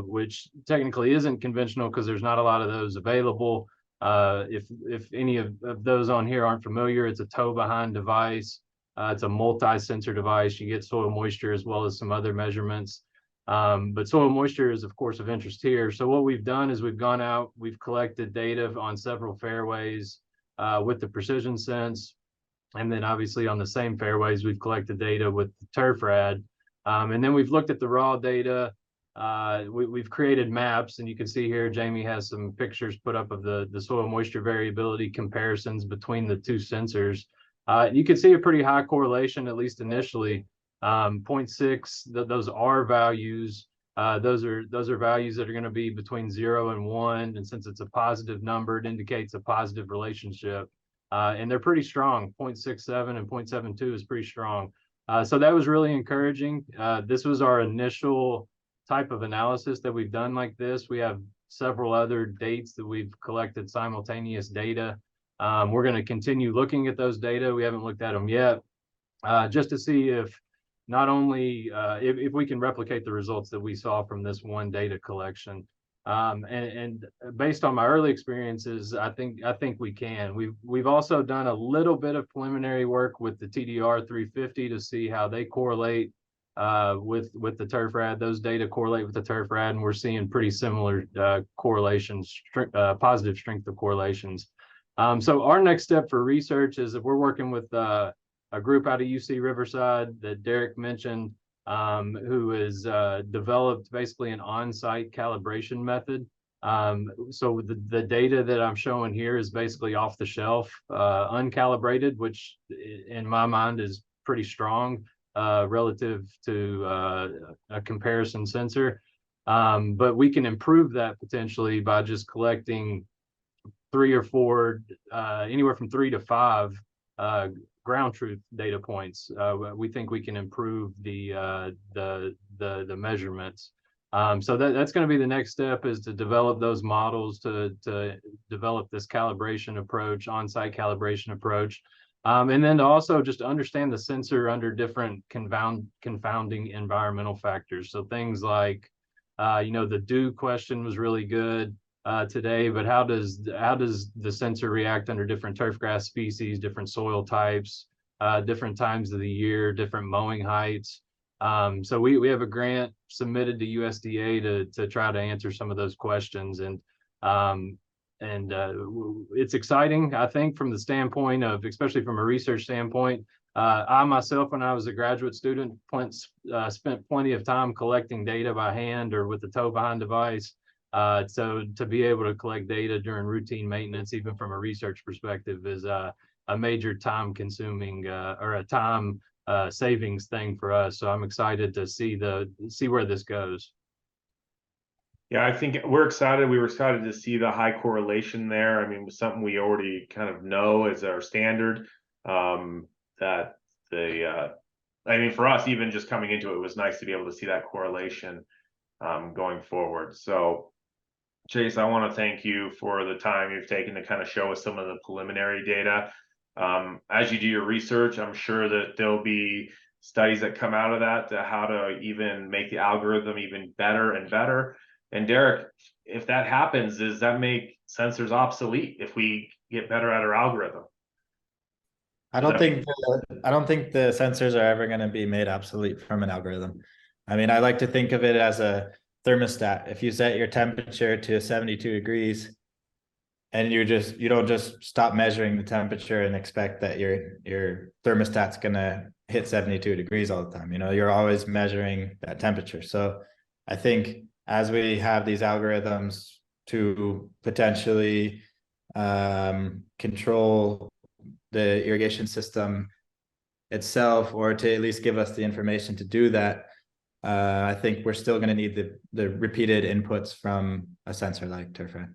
which technically isn't conventional because there's not a lot of those available. If any of those on here aren't familiar, it's a tow behind device. It's a multi-sensor device. You get soil moisture as well as some other measurements. But soil moisture is, of course, of interest here. So what we've done is we've gone out, we've collected data on several fairways with the Precision Sense. And then obviously on the same fairways, we've collected data with the TerraRad. And then we've looked at the raw data. We've created maps, and you can see here, Jamie has some pictures put up of the soil moisture variability comparisons between the two sensors. You can see a pretty high correlation, at least initially. 0.6, those R values. Those are values that are going to be between 0 and 1. And since it's a positive number, it indicates a positive relationship. And they're pretty strong. 0.67 and 0.72 is pretty strong. So that was really encouraging. This was our initial type of analysis that we've done like this. We have several other dates that we've collected simultaneous data. We're going to continue looking at those data. We haven't looked at them yet, just to see if not only if we can replicate the results that we saw from this one data collection. And based on my early experiences, I think we can. We've also done a little bit of preliminary work with the TDR 350 to see how they correlate with the TerraRad. Those data correlate with the TerraRad, and we're seeing pretty similar correlations, positive strength of correlations. So our next step for research is that we're working with a group out of UC Riverside that Derek mentioned, who has developed basically an on-site calibration method. So the data that I'm showing here is basically off the shelf, uncalibrated, which in my mind is pretty strong relative to a comparison sensor. But we can improve that potentially by just collecting 3 or 4, anywhere from 3 to 5 ground truth data points. We think we can improve the measurements. So that's going to be the next step, is to develop those models, to develop this calibration approach, on-site calibration approach. And then to also just understand the sensor under different confounding environmental factors. So things like, the dew question was really good today, but how does the sensor react under different turf grass species, different soil types, different times of the year, different mowing heights? So we have a grant submitted to USDA to try to answer some of those questions, and it's exciting, I think, from the standpoint of, especially from a research standpoint. I myself, when I was a graduate student, spent plenty of time collecting data by hand or with the tow behind device. So to be able to collect data during routine maintenance, even from a research perspective, is a major time consuming or a time savings thing for us. So I'm excited to see where this goes. Yeah, I think we're excited. We were excited to see the high correlation there. I mean, it was something we already kind of know as our standard. That I mean, for us, even just coming into it, was nice to be able to see that correlation going forward. So, Chase, I want to thank you for the time you've taken to kind of show us some of the preliminary data. As you do your research, I'm sure that there'll be studies that come out of that to how to even make the algorithm even better and better. And Derek, if that happens, does that make sensors obsolete if we get better at our algorithm? I don't think the sensors are ever going to be made obsolete from an algorithm. I mean, I like to think of it as a thermostat. If you set your temperature to 72 degrees and you don't just stop measuring the temperature and expect that your thermostat's going to hit 72 degrees all the time. You're always measuring that temperature. So I think as we have these algorithms to potentially control the irrigation system itself, or to at least give us the information to do that, I think we're still going to need the repeated inputs from a sensor like TerraRad.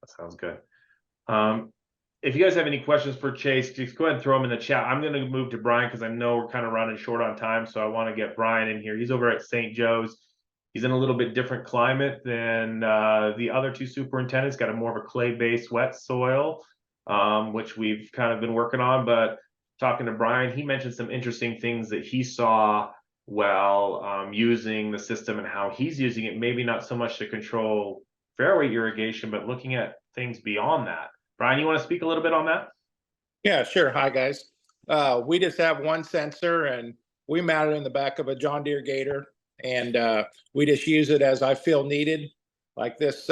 That sounds good. if you guys have any questions for Chase, just go ahead and throw them in the chat. I'm going to move to Brian because I know we're kind of running short on time. So I want to get Brian in here. He's over at St. Joe's. He's in a little bit different climate than the other two superintendents, got a more of a clay-based wet soil, which we've kind of been working on. But talking to Brian, he mentioned some interesting things that he saw while using the system and how he's using it, maybe not so much to control fairway irrigation, but looking at things beyond that. Brian, you want to speak a little bit on that? Yeah, sure. Hi, guys. We just have one sensor and we mount it in the back of a John Deere Gator, and we just use it as I feel needed. Like this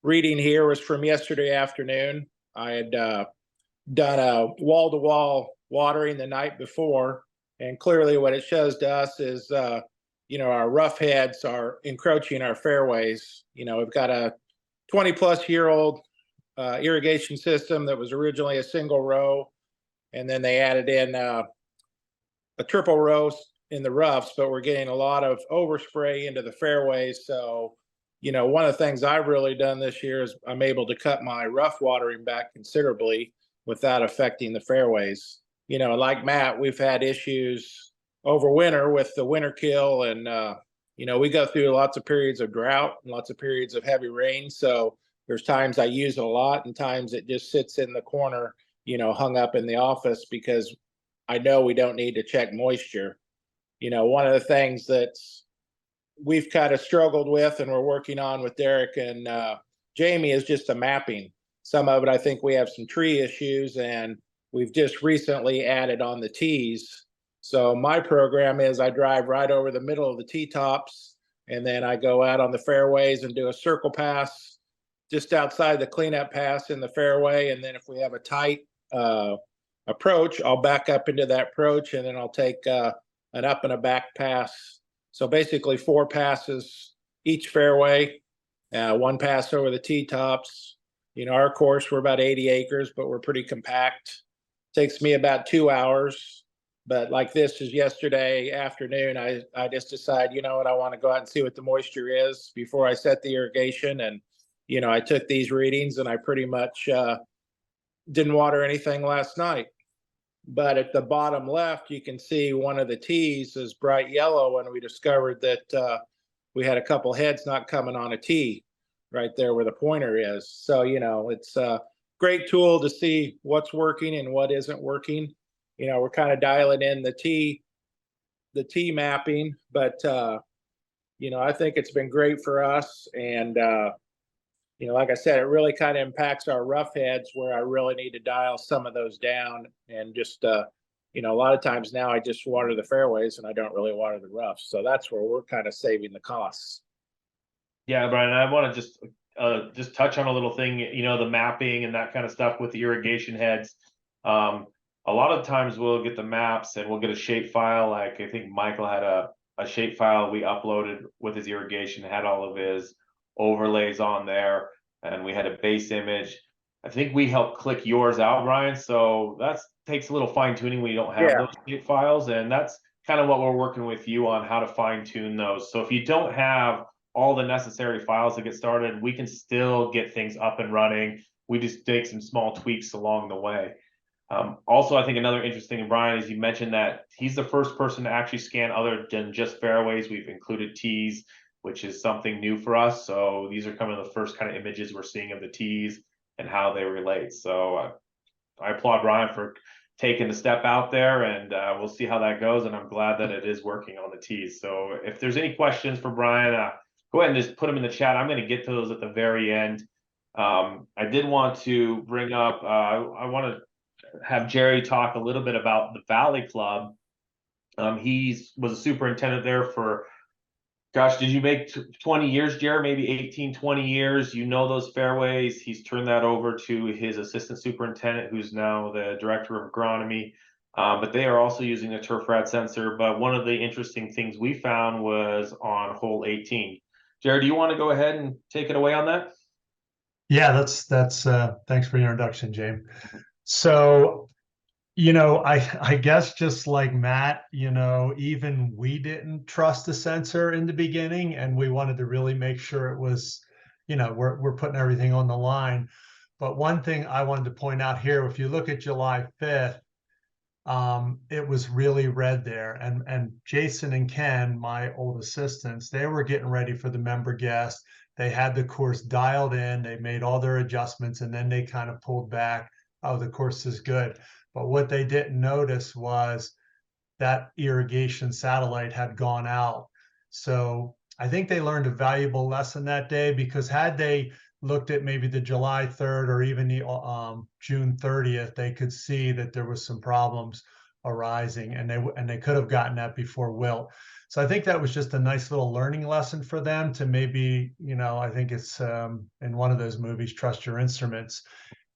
reading here was from yesterday afternoon. I had done a wall-to-wall watering the night before, and clearly what it shows to us is, our rough heads are encroaching our fairways. We've got a 20-plus-year-old irrigation system that was originally a single row, and then they added in a triple row in the roughs, but we're getting a lot of overspray into the fairways. So, one of the things I've really done this year is I'm able to cut my rough watering back considerably without affecting the fairways. Like Matt, we've had issues over winter with the winter kill, and we go through lots of periods of drought and lots of periods of heavy rain. So there's times I use it a lot and times it just sits in the corner, hung up in the office because I know we don't need to check moisture. One of the things that we've kind of struggled with and we're working on with Derek and Jamie is just the mapping. Some of it, I think we have some tree issues, and we've just recently added on the tees. So my program is I drive right over the middle of the tee tops, and then I go out on the fairways and do a circle pass just outside the cleanup pass in the fairway. And then if we have a tight approach, I'll back up into that approach, and then I'll take an up and a back pass. So basically 4 passes each fairway, 1 pass over the tee tops. Our course, we're about 80 acres, but we're pretty compact. Takes me about 2 hours. But like this is yesterday afternoon, I just decided, you know what, I want to go out and see what the moisture is before I set the irrigation. And, I took these readings and I pretty much didn't water anything last night. But at the bottom left, you can see one of the tees is bright yellow, and we discovered that we had a couple heads not coming on a tee right there where the pointer is. So, it's a great tool to see what's working and what isn't working. We're kind of dialing in the tee mapping, but I think it's been great for us. And like I said, it really kind of impacts our rough heads where I really need to dial some of those down. And just a lot of times now I just water the fairways and I don't really water the roughs. So that's where we're kind of saving the costs. Yeah, Brian, I want to just touch on a little thing, the mapping and that kind of stuff with the irrigation heads. A lot of times we'll get the maps and we'll get a shape file. Like I think Michael had a shape file we uploaded with his irrigation, had all of his overlays on there, and we had a base image. I think we helped click yours out, Brian. So that takes a little fine tuning when you don't have those shape files. And that's kind of what we're working with you on, how to fine tune those. So if you don't have all the necessary files to get started, we can still get things up and running. We just make some small tweaks along the way. Also, I think another interesting thing, Brian, is you mentioned that he's the first person to actually scan other than just fairways. We've included tees, which is something new for us. So these are kind of the first kind of images we're seeing of the tees and how they relate. So I applaud Brian for taking the step out there, and we'll see how that goes. And I'm glad that it is working on the tees. So if there's any questions for Brian, go ahead and just put them in the chat. I'm going to get to those at the very end. I did want to bring up, I want to have Jerry talk a little bit about the Valley Club. He was a superintendent there for, gosh, did you make 20 years, Jerry? Maybe 18, 20 years. Those fairways. He's turned that over to his assistant superintendent, who's now the director of agronomy. But they are also using a TerraRad sensor. But one of the interesting things we found was on hole 18. Jerry, do you want to go ahead and take it away on that? Yeah, that's thanks for the introduction, James. So, I guess just like Matt, even we didn't trust the sensor in the beginning, and we wanted to really make sure it was, we're putting everything on the line. But one thing I wanted to point out here, if you look at July 5th, it was really red there. And Jason and Ken, my old assistants, they were getting ready for the member guest. They had the course dialed in, they made all their adjustments, and then they kind of pulled back. Oh, the course is good. But what they didn't notice was that irrigation satellite had gone out. So I think they learned a valuable lesson that day, because had they looked at maybe the July 3rd or even the June 30th, they could see that there was some problems arising, and they could have gotten that before wilt. So I think that was just a nice little learning lesson for them to maybe, I think it's in one of those movies, Trust Your Instruments.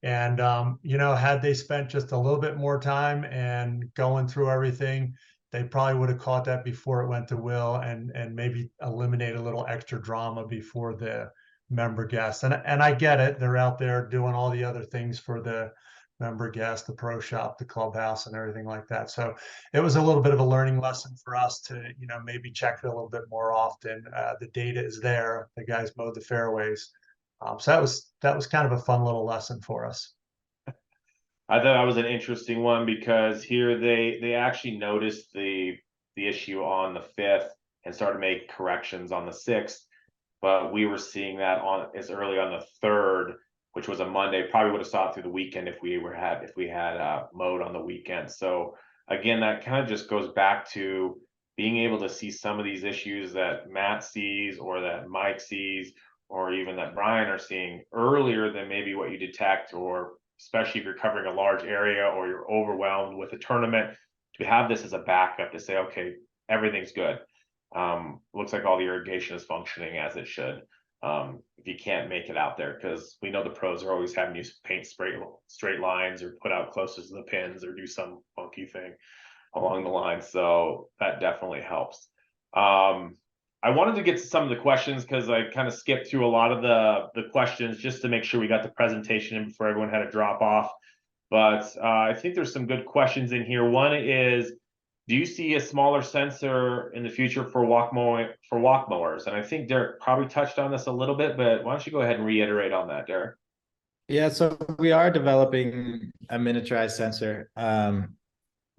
And had they spent just a little bit more time and going through everything, they probably would have caught that before it went to Will, and maybe eliminate a little extra drama before the member guests. And I get it. They're out there doing all the other things for the member guest, the pro shop, the clubhouse, and everything like that. So it was a little bit of a learning lesson for us to, maybe check it a little bit more often. The data is there. The guys mowed the fairways. So that was kind of a fun little lesson for us. I thought that was an interesting one, because here they actually noticed the issue on the 5th and started to make corrections on the 6th. But we were seeing that on as early on the 3rd, which was a Monday. Probably would have saw it through the weekend if we had mowed on the weekend. So again, that kind of just goes back to being able to see some of these issues that Matt sees, or that Mike sees, or even that Brian are seeing earlier than maybe what you detect, or especially if you're covering a large area or you're overwhelmed with a tournament, to have this as a backup to say, okay, everything's good. Looks like all the irrigation is functioning as it should. If you can't make it out there, because we know the pros are always having you paint straight lines, or put out closest to the pins, or do some funky thing along the line. So that definitely helps. I wanted to get to some of the questions, because I kind of skipped through a lot of the questions just to make sure we got the presentation in before everyone had to drop off. But I think there's some good questions in here. One is, do you see a smaller sensor in the future for walk mowers? And I think Derek probably touched on this a little bit, but why don't you go ahead and reiterate on that, Derek? Yeah, so we are developing a miniaturized sensor.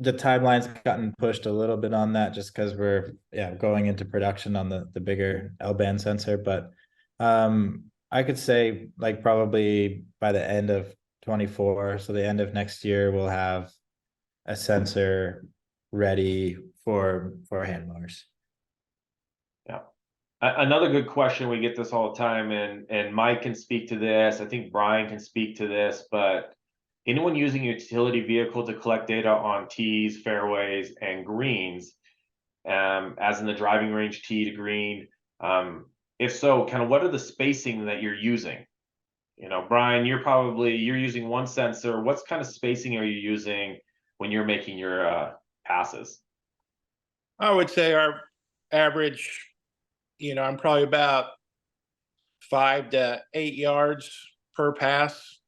The timeline's gotten pushed a little bit on that, just because we're going into production on the bigger L-band sensor. But I could say, like, probably by the end of 24, so the end of next year, we'll have a sensor ready for hand mowers. Yeah. Another good question, we get this all the time, and Mike can speak to this. I think Brian can speak to this, but anyone using a utility vehicle to collect data on tees, fairways, and greens, as in the driving range tee to green, if so, kind of what are the spacing that you're using? Brian, you're using one sensor. What kind of spacing are you using when you're making your passes? I would say our average, I'm probably about 5 to 8 yards per pass,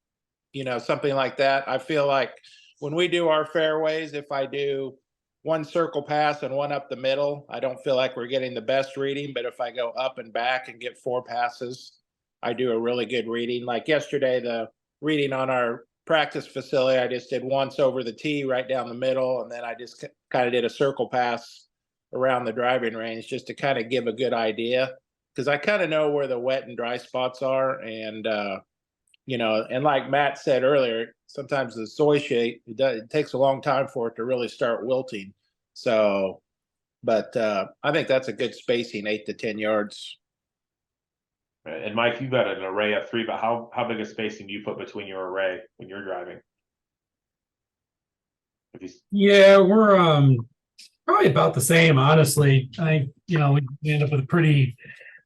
something like that. I feel like when we do our fairways, if I do one circle pass and one up the middle, I don't feel like we're getting the best reading. But if I go up and back and get 4 passes, I do a really good reading. Like yesterday, the reading on our practice facility, I just did once over the tee right down the middle, and then I just kind of did a circle pass around the driving range, just to kind of give a good idea, because I kind of know where the wet and dry spots are. And and like Matt said earlier, sometimes the soil shape, it takes a long time for it to really start wilting. So, but I think that's a good spacing, 8 to 10 yards. And Mike, you've got an array of 3, but how big a spacing do you put between your array when you're driving? Yeah, we're probably about the same, honestly. I we end up with a pretty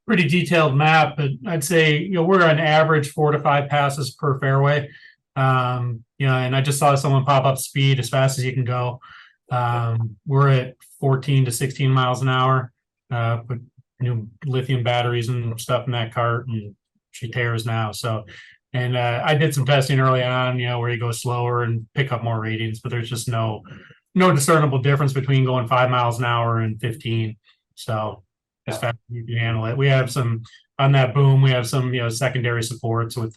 detailed map, but I'd say we're on average 4 to 5 passes per fairway. And I just saw someone pop up speed as fast as you can go. We're at 14 to 16 miles an hour. Put new lithium batteries and stuff in that cart, and she tears now. So, and I did some testing early on, where you go slower and pick up more ratings, but there's just no discernible difference between going 5 miles an hour and 15. So as fast as you can handle it. We have some on that boom. We have some secondary supports with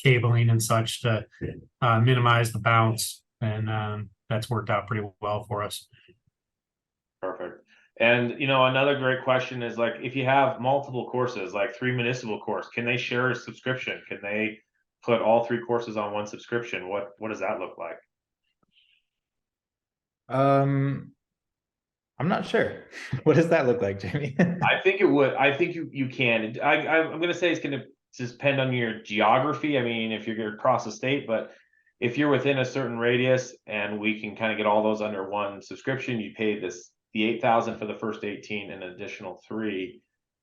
cabling and such to minimize the bounce. And that's worked out pretty well for us. Perfect. And another great question is like, if you have multiple courses, like 3 municipal course, can they share a subscription? Can they put all 3 courses on one subscription? What does that look like? I'm not sure. What does that look like, Jamie? I think it would. I think you can. I'm going to say it's going to depend on your geography. I mean, if you're across the state, but if you're within a certain radius and we can kind of get all those under one subscription, you pay the 8,000 for the first 18 and an additional 3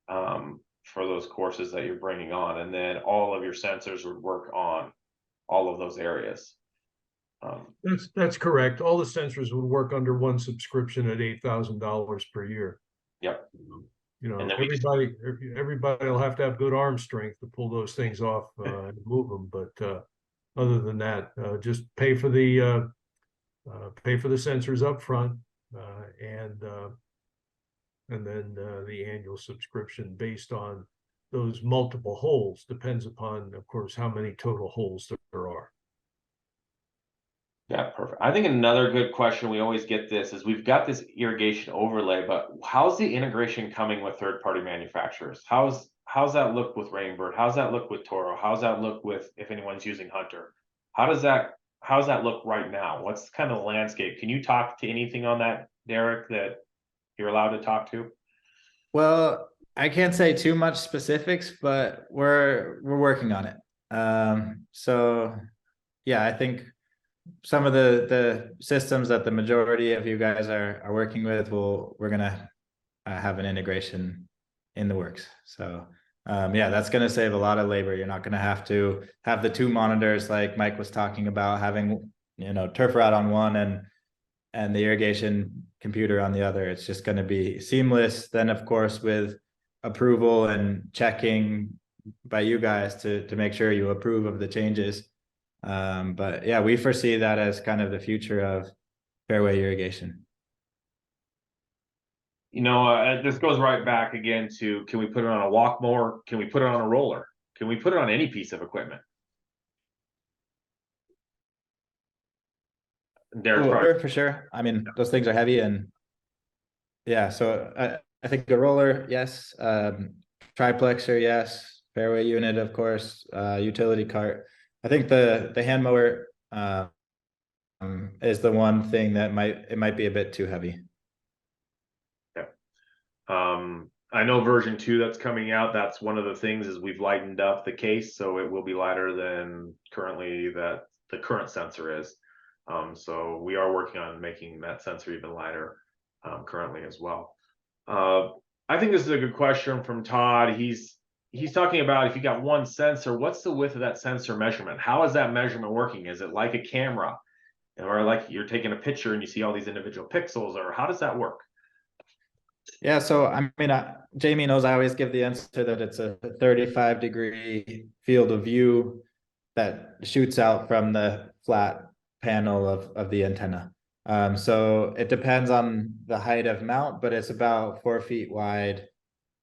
for those courses that you're bringing on, and then all of your sensors would work on all of those areas. That's correct. All the sensors would work under one subscription at $8,000 per year. Yep. You know, And then we just- everybody will have to have good arm strength to pull those things off and move them. But other than that, just pay for the sensors up front, and then the annual subscription based on those multiple holes depends upon, of course, how many total holes there are. Yeah, perfect. I think another good question, we always get this, is we've got this irrigation overlay, but how's the integration coming with third-party manufacturers? How's that look with Rainbird? How's that look with Toro? How's that look with, if anyone's using Hunter? How's that look right now? What's kind of the landscape? Can you talk to anything on that, Derek, that you're allowed to talk to? Well, I can't say too much specifics, but we're working on it. So yeah, I think some of the systems that the majority of you guys are working with, we're gonna have an integration in the works. So yeah, that's gonna save a lot of labor. You're not gonna have to have the 2 monitors like Mike was talking about, having TerraRad on one and the irrigation computer on the other. It's just gonna be seamless. Then of course with approval and checking by you guys to make sure you approve of the changes. But yeah, we foresee that as kind of the future of fairway irrigation. This goes right back again to, can we put it on a walk mower? Can we put it on a roller? Can we put it on any piece of equipment? Derek, For sure. I mean, those things are heavy, and yeah, so I think a roller, yes. Triplexer, yes. Fairway unit, of course. Utility cart. I think the hand mower is the one thing that might be a bit too heavy. I know version 2 that's coming out, that's one of the things, is we've lightened up the case, so it will be lighter than currently that the current sensor is. So we are working on making that sensor even lighter currently as well. I think this is a good question from Todd. He's talking about, if you got one sensor, what's the width of that sensor measurement? How is that measurement working? Is it like a camera, or like you're taking a picture and you see all these individual pixels, or how does that work? Yeah, so I mean, Jamie knows I always give the answer that it's a 35-degree field of view that shoots out from the flat panel of the antenna. So it depends on the height of mount, but it's about 4 feet wide.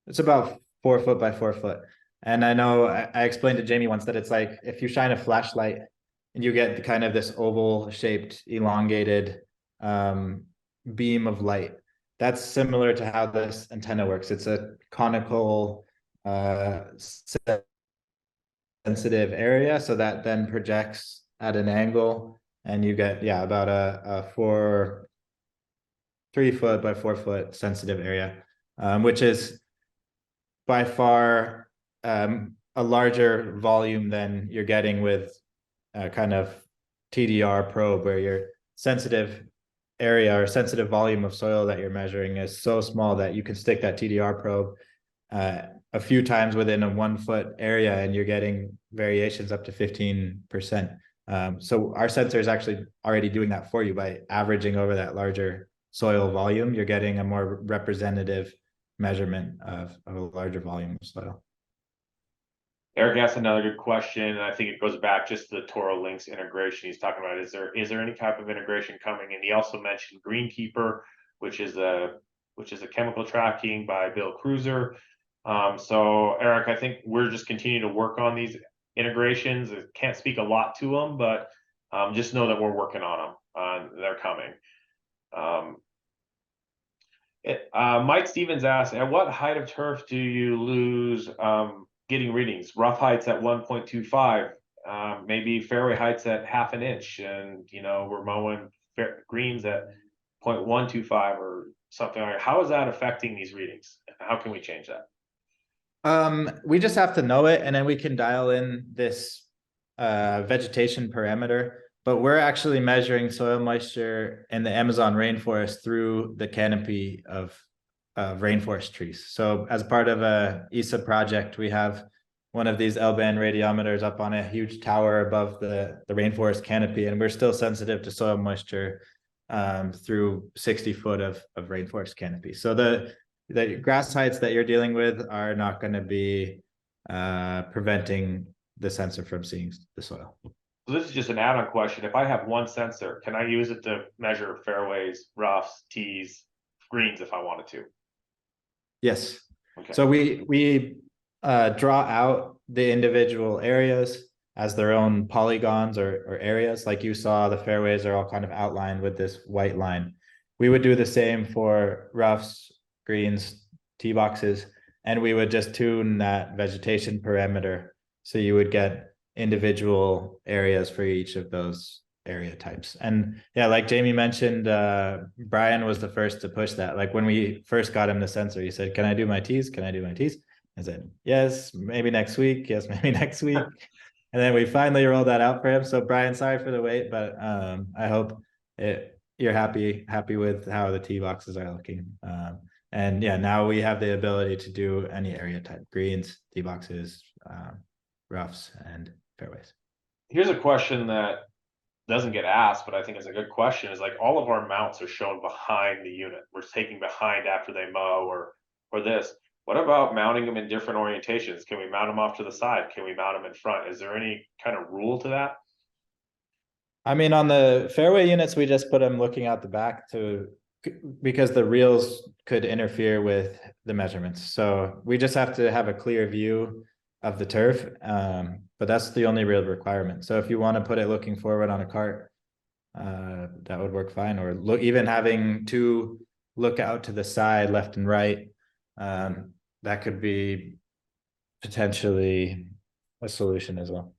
It's about 4 foot by 4 foot. And I know I explained to Jamie once that it's like if you shine a flashlight and you get kind of this oval shaped, elongated beam of light. That's similar to how this antenna works. It's a conical sensitive area, so that then projects at an angle, and you get about a 3 foot by 4 foot sensitive area, which is by far a larger volume than you're getting with kind of TDR probe, where your sensitive area or sensitive volume of soil that you're measuring is so small that you can stick that TDR probe a few times within a 1 foot area and you're getting variations up to 15%. So our sensor is actually already doing that for you by averaging over that larger soil volume. You're getting a more representative measurement of a larger volume of soil. Eric asked another good question, and I think it goes back just to the Toro Links integration he's talking about. Is there any type of integration coming? And he also mentioned Greenkeeper, which is a chemical tracking by Bill Cruiser. So Eric, I think we're just continuing to work on these integrations. I can't speak a lot to them, but just know that we're working on them. They're coming. Mike Stevens asked, at what height of turf do you lose getting readings? Rough heights at 1.25, maybe fairway heights at half an inch, and we're mowing greens at 0.125 or something like that. How is that affecting these readings? How can we change that? We just have to know it, and then we can dial in this vegetation parameter. But we're actually measuring soil moisture in the Amazon rainforest through the canopy of rainforest trees. So as part of a ESA project, we have one of these L-band radiometers up on a huge tower above the rainforest canopy, and we're still sensitive to soil moisture through 60 foot of rainforest canopy. So the grass heights that you're dealing with are not going to be preventing the sensor from seeing the soil. So this is just an add-on question. If I have one sensor, can I use it to measure fairways, roughs, tees, greens if I wanted to? Yes. Okay. So we draw out the individual areas as their own polygons or areas. Like you saw, the fairways are all kind of outlined with this white line. We would do the same for roughs, greens, tee boxes, and we would just tune that vegetation parameter. So you would get individual areas for each of those area types. And yeah, like Jamie mentioned, Brian was the first to push that. Like when we first got him the sensor, he said, can I do my tees? Can I do my tees? I said, yes, maybe next week. Yes, maybe next week. And then we finally rolled that out for him. So Brian, sorry for the wait, but I hope you're happy with how the tee boxes are looking. And yeah, now we have the ability to do any area type: greens, tee boxes, roughs, and fairways. Here's a question that doesn't get asked, but I think is a good question, is like all of our mounts are shown behind the unit. We're taking behind after they mow or this. What about mounting them in different orientations? Can we mount them off to the side? Can we mount them in front? Is there any kind of rule to that? I mean, on the fairway units, we just put them looking out the back because the reels could interfere with the measurements. So we just have to have a clear view of the turf. But that's the only real requirement. So if you want to put it looking forward on a cart, that would work fine. Or even having to look out to the side, left and right, that could be potentially a solution as well.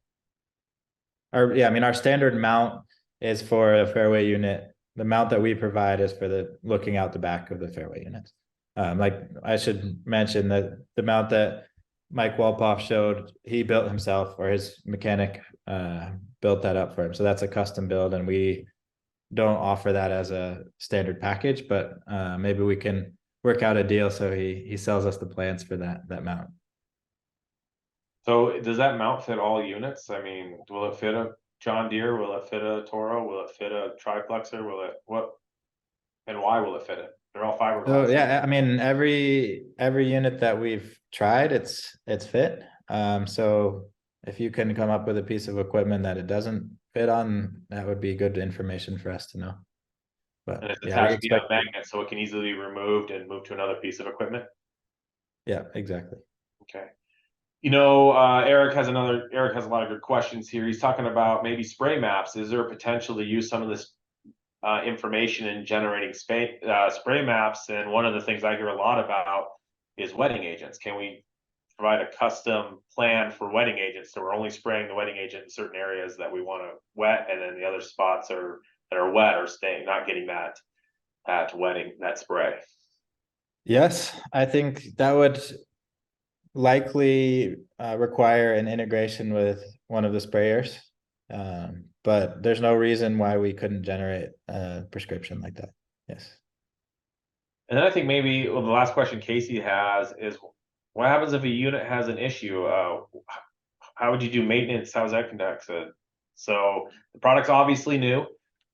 I mean, our standard mount is for a fairway unit. The mount that we provide is for the looking out the back of the fairway units. Like I should mention that the mount that Mike Walpoff showed, he built himself, or his mechanic built that up for him. So that's a custom build, and we don't offer that as a standard package, but maybe we can work out a deal so he sells us the plans for that mount. So does that mount fit all units? I mean, will it fit a John Deere? Will it fit a Toro? Will it fit a triplexer? And why will it fit it? They're all fiberglass. So yeah, I mean, every unit that we've tried, it's fit. So if you can come up with a piece of equipment that it doesn't fit on, that would be good information for us to know. But and it's yeah, attached via a magnet, so it can easily be removed and moved to another piece of equipment. Yeah, exactly. Okay. Eric has a lot of good questions here. He's talking about maybe spray maps. Is there a potential to use some of this information in generating spray maps? And one of the things I hear a lot about is wetting agents. Can we provide a custom plan for wetting agents, so we're only spraying the wetting agent in certain areas that we want to wet, and then the other spots that are wet are not getting that spray? Yes, I think that would likely require an integration with one of the sprayers, but there's no reason why we couldn't generate a prescription like that. Yes. And then I think maybe the last question Casey has is, what happens if a unit has an issue? How would you do maintenance? How's that conducted? So the product's obviously new,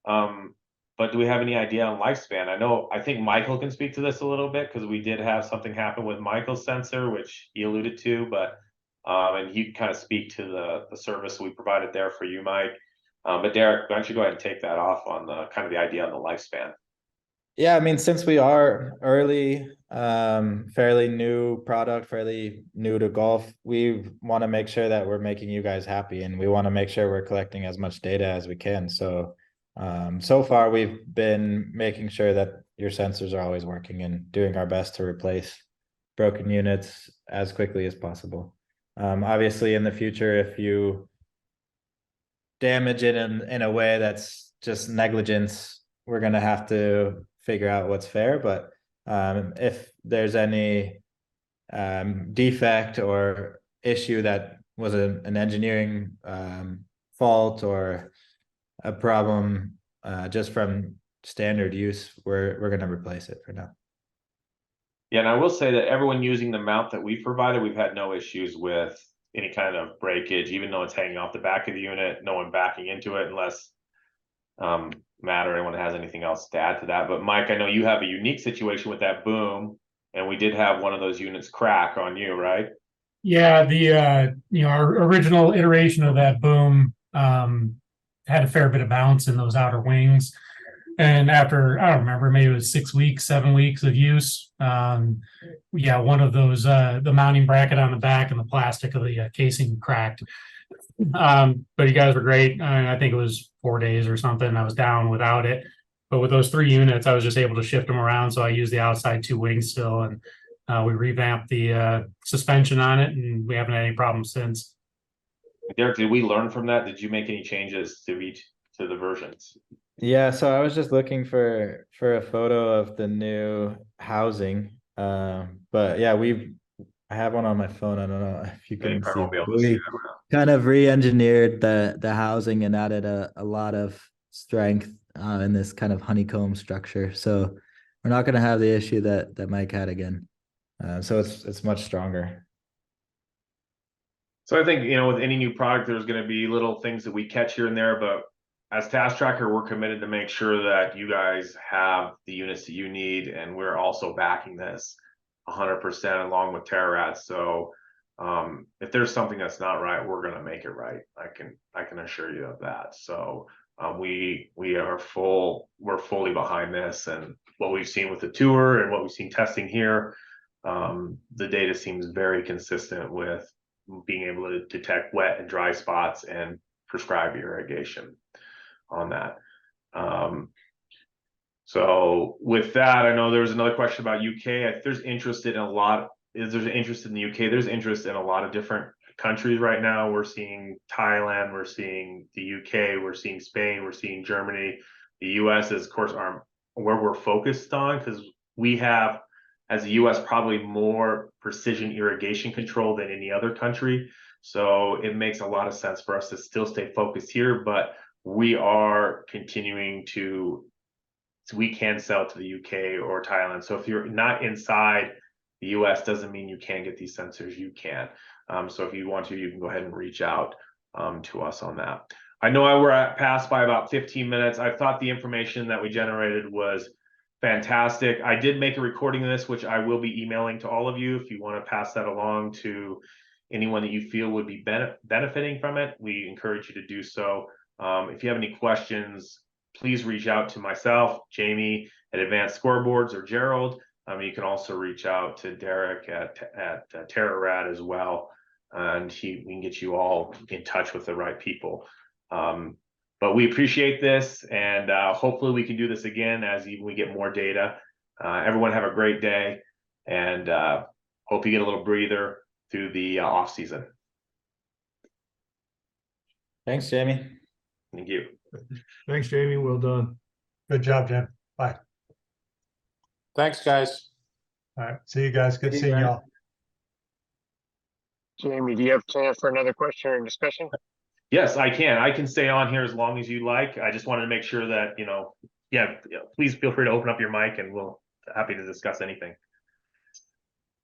but do we have any idea on lifespan? I think Michael can speak to this a little bit, because we did have something happen with Michael's sensor, which he alluded to, but and he can kind of speak to the service we provided there for you, Mike. But Derek, why don't you go ahead and take that off on the kind of the idea on the lifespan? Yeah, I mean, since we are early, fairly new product, fairly new to golf, we want to make sure that we're making you guys happy, and we want to make sure we're collecting as much data as we can. So, so far we've been making sure that your sensors are always working and doing our best to replace broken units as quickly as possible. Obviously, in the future, if you damage it in a way that's just negligence, we're gonna have to figure out what's fair. But if there's any defect or issue that was an engineering fault or a problem just from standard use, we're gonna replace it for now. Yeah, and I will say that everyone using the mount that we provided, we've had no issues with any kind of breakage, even though it's hanging off the back of the unit, no one backing into it unless Matt or anyone has anything else to add to that. But Mike, I know you have a unique situation with that boom, and we did have one of those units crack on you, right? Yeah, the our original iteration of that boom had a fair bit of bounce in those outer wings. And after, I don't remember, maybe it was 6 weeks, 7 weeks of use. Yeah, one of those, the mounting bracket on the back and the plastic of the casing cracked. But you guys were great. I think it was 4 days or something. I was down without it. But with those 3 units, I was just able to shift them around. So I used the outside 2 wings still. And we revamped the suspension on it, and we haven't had any problems since. Derek, did we learn from that? Did you make any changes to the versions? Yeah, so I was just looking for a photo of the new housing. But yeah, I have one on my phone. I don't know if you Yeah, you can probably see. won't be able to see We that well. kind of re-engineered the housing and added a lot of strength in this kind of honeycomb structure. So we're not going to have the issue that Mike had again. So it's much stronger. So I think, with any new product, there's going to be little things that we catch here and there, but as Task Tracker, we're committed to make sure that you guys have the units that you need, and we're also backing this 100% along with TerraRad. So if there's something that's not right, we're going to make it right. I can assure you of that. So we're fully behind this, and what we've seen with the tour and what we've seen testing here, the data seems very consistent with being able to detect wet and dry spots and prescribe irrigation on that. So with that, I know there was another question about UK. If there's interest in there's interest in the UK, there's interest in a lot of different countries right now. We're seeing Thailand, we're seeing the UK, we're seeing Spain, we're seeing Germany. The US is, of course, where we're focused on, because we have, as the US, probably more precision irrigation control than any other country. So it makes a lot of sense for us to still stay focused here, but we are continuing so we can sell to the UK or Thailand. So if you're not inside the US, doesn't mean you can't get these sensors. You can. So if you want to, you can go ahead and reach out to us on that. I know we're past by about 15 minutes. I thought the information that we generated was fantastic. I did make a recording of this, which I will be emailing to all of you. If you want to pass that along to anyone that you feel would be benefiting from it, we encourage you to do so. If you have any questions, please reach out to myself, Jamie at Advanced Scoreboards, or Gerald. You can also reach out to Derek at TerraRad as well, and we can get you all in touch with the right people. But we appreciate this, and hopefully we can do this again as we get more data. Everyone have a great day, and hope you get a little breather through the off season. Thanks, Jamie. Thank you. Thanks, Jamie. Well done. Good job, Jim. Bye. Thanks, guys. All right. See you guys. Good See you, seeing Brian. y'all. Jamie, do you have time for another question or discussion? Yes, I can. I can stay on here as long as you like. I just wanted to make sure that, please feel free to open up your mic, and we'll happy to discuss anything.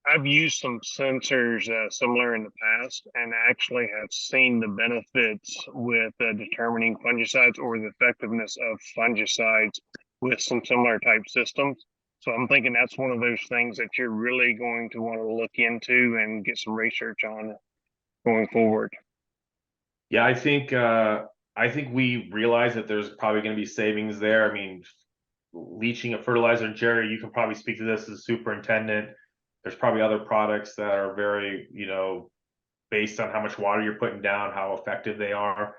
I've used some sensors similar in the past and actually have seen the benefits with determining fungicides or the effectiveness of fungicides with some similar type systems. So I'm thinking that's one of those things that you're really going to want to look into and get some research on going forward. Yeah, I think we realize that there's probably going to be savings there. I mean, leaching of fertilizer. Jerry, you can probably speak to this as a superintendent. There's probably other products that are very, based on how much water you're putting down, how effective they are.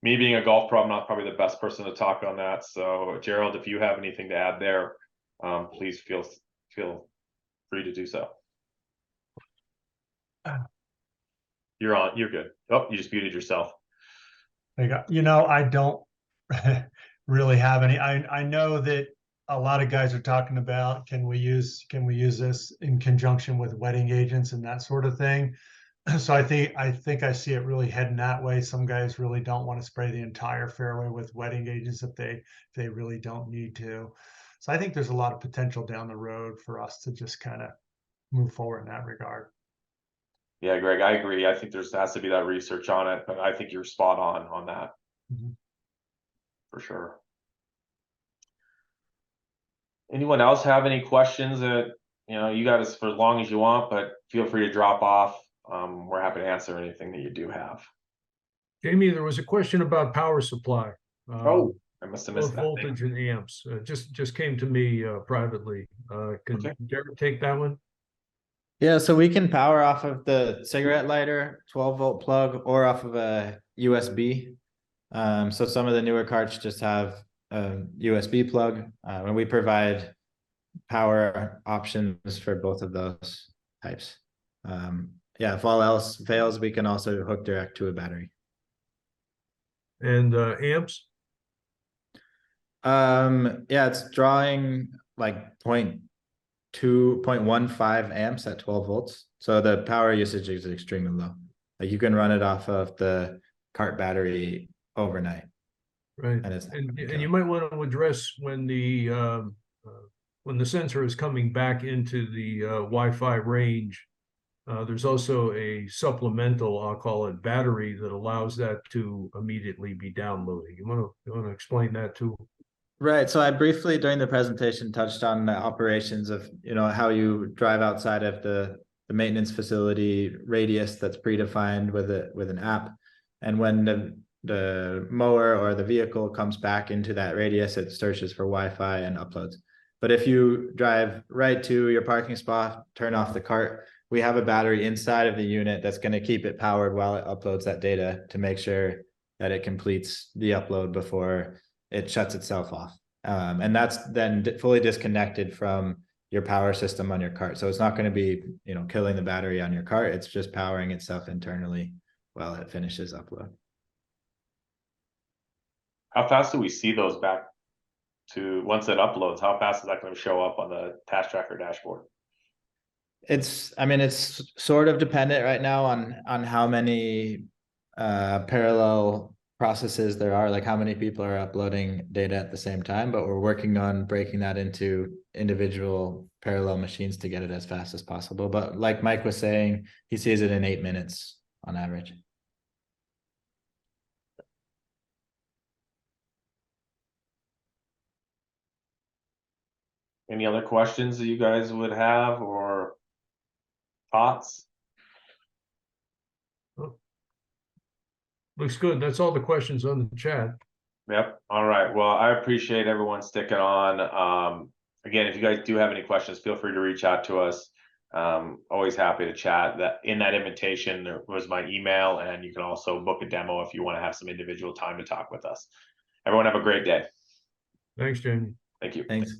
Me being a golf pro, I'm not probably the best person to talk on that. So Gerald, if you have anything to add there, please feel free to do so. You're on, you're good. Oh, you just muted yourself. I don't really have any. I know that a lot of guys are talking about, can we use this in conjunction with wetting agents and that sort of thing. So I think I see it really heading that way. Some guys really don't want to spray the entire fairway with wetting agents if they really don't need to. So I think there's a lot of potential down the road for us to just kind of move forward in that regard. Yeah, Greg, I agree. I think has to be that research on it, but I think you're spot on that. For sure. Anyone else have any questions that, you got us for as long as you want, but feel free to drop off. We're happy to answer anything that you do have. Jamie, there was a question about power supply. Oh, I must have missed that. Voltage and amps. Just came to me privately. Can Derek take that one? Yeah, so we can power off of the cigarette lighter 12-volt plug or off of a USB. So some of the newer carts just have a USB plug, and we provide power options for both of those types. Yeah, if all else fails, we can also hook direct to a battery. And amps? Yeah, it's drawing like 0.15 amps at 12 volts. So the power usage is extremely low. Like you can run it off of the cart battery overnight. Right. And you might want to address when the sensor is coming back into the Wi-Fi range. There's also a supplemental, I'll call it, battery that allows that to immediately be downloading. You want to explain that too? Right. So I briefly during the presentation touched on the operations of, how you drive outside of the maintenance facility radius that's predefined with an app. And when the mower or the vehicle comes back into that radius, it searches for Wi-Fi and uploads. But if you drive right to your parking spot, turn off the cart, we have a battery inside of the unit that's going to keep it powered while it uploads that data to make sure that it completes the upload before it shuts itself off. And that's then fully disconnected from your power system on your cart. So it's not going to be, killing the battery on your cart. It's just powering itself internally while it finishes upload. How fast do we see those back to once it uploads? How fast is that going to show up on the task tracker dashboard? It's sort of dependent right now on how many parallel processes there are, like how many people are uploading data at the same time, but we're working on breaking that into individual parallel machines to get it as fast as possible. But like Mike was saying, he sees it in 8 minutes on average. Any other questions that you guys would have or thoughts? Looks good. That's all the questions on the chat. Yep. All right. Well, I appreciate everyone sticking on. Again, if you guys do have any questions, feel free to reach out to us. Always happy to chat. That in that invitation there was my email, and you can also book a demo if you want to have some individual time to talk with us. Everyone have a great day. Thanks, Jamie. Thank you. Thanks.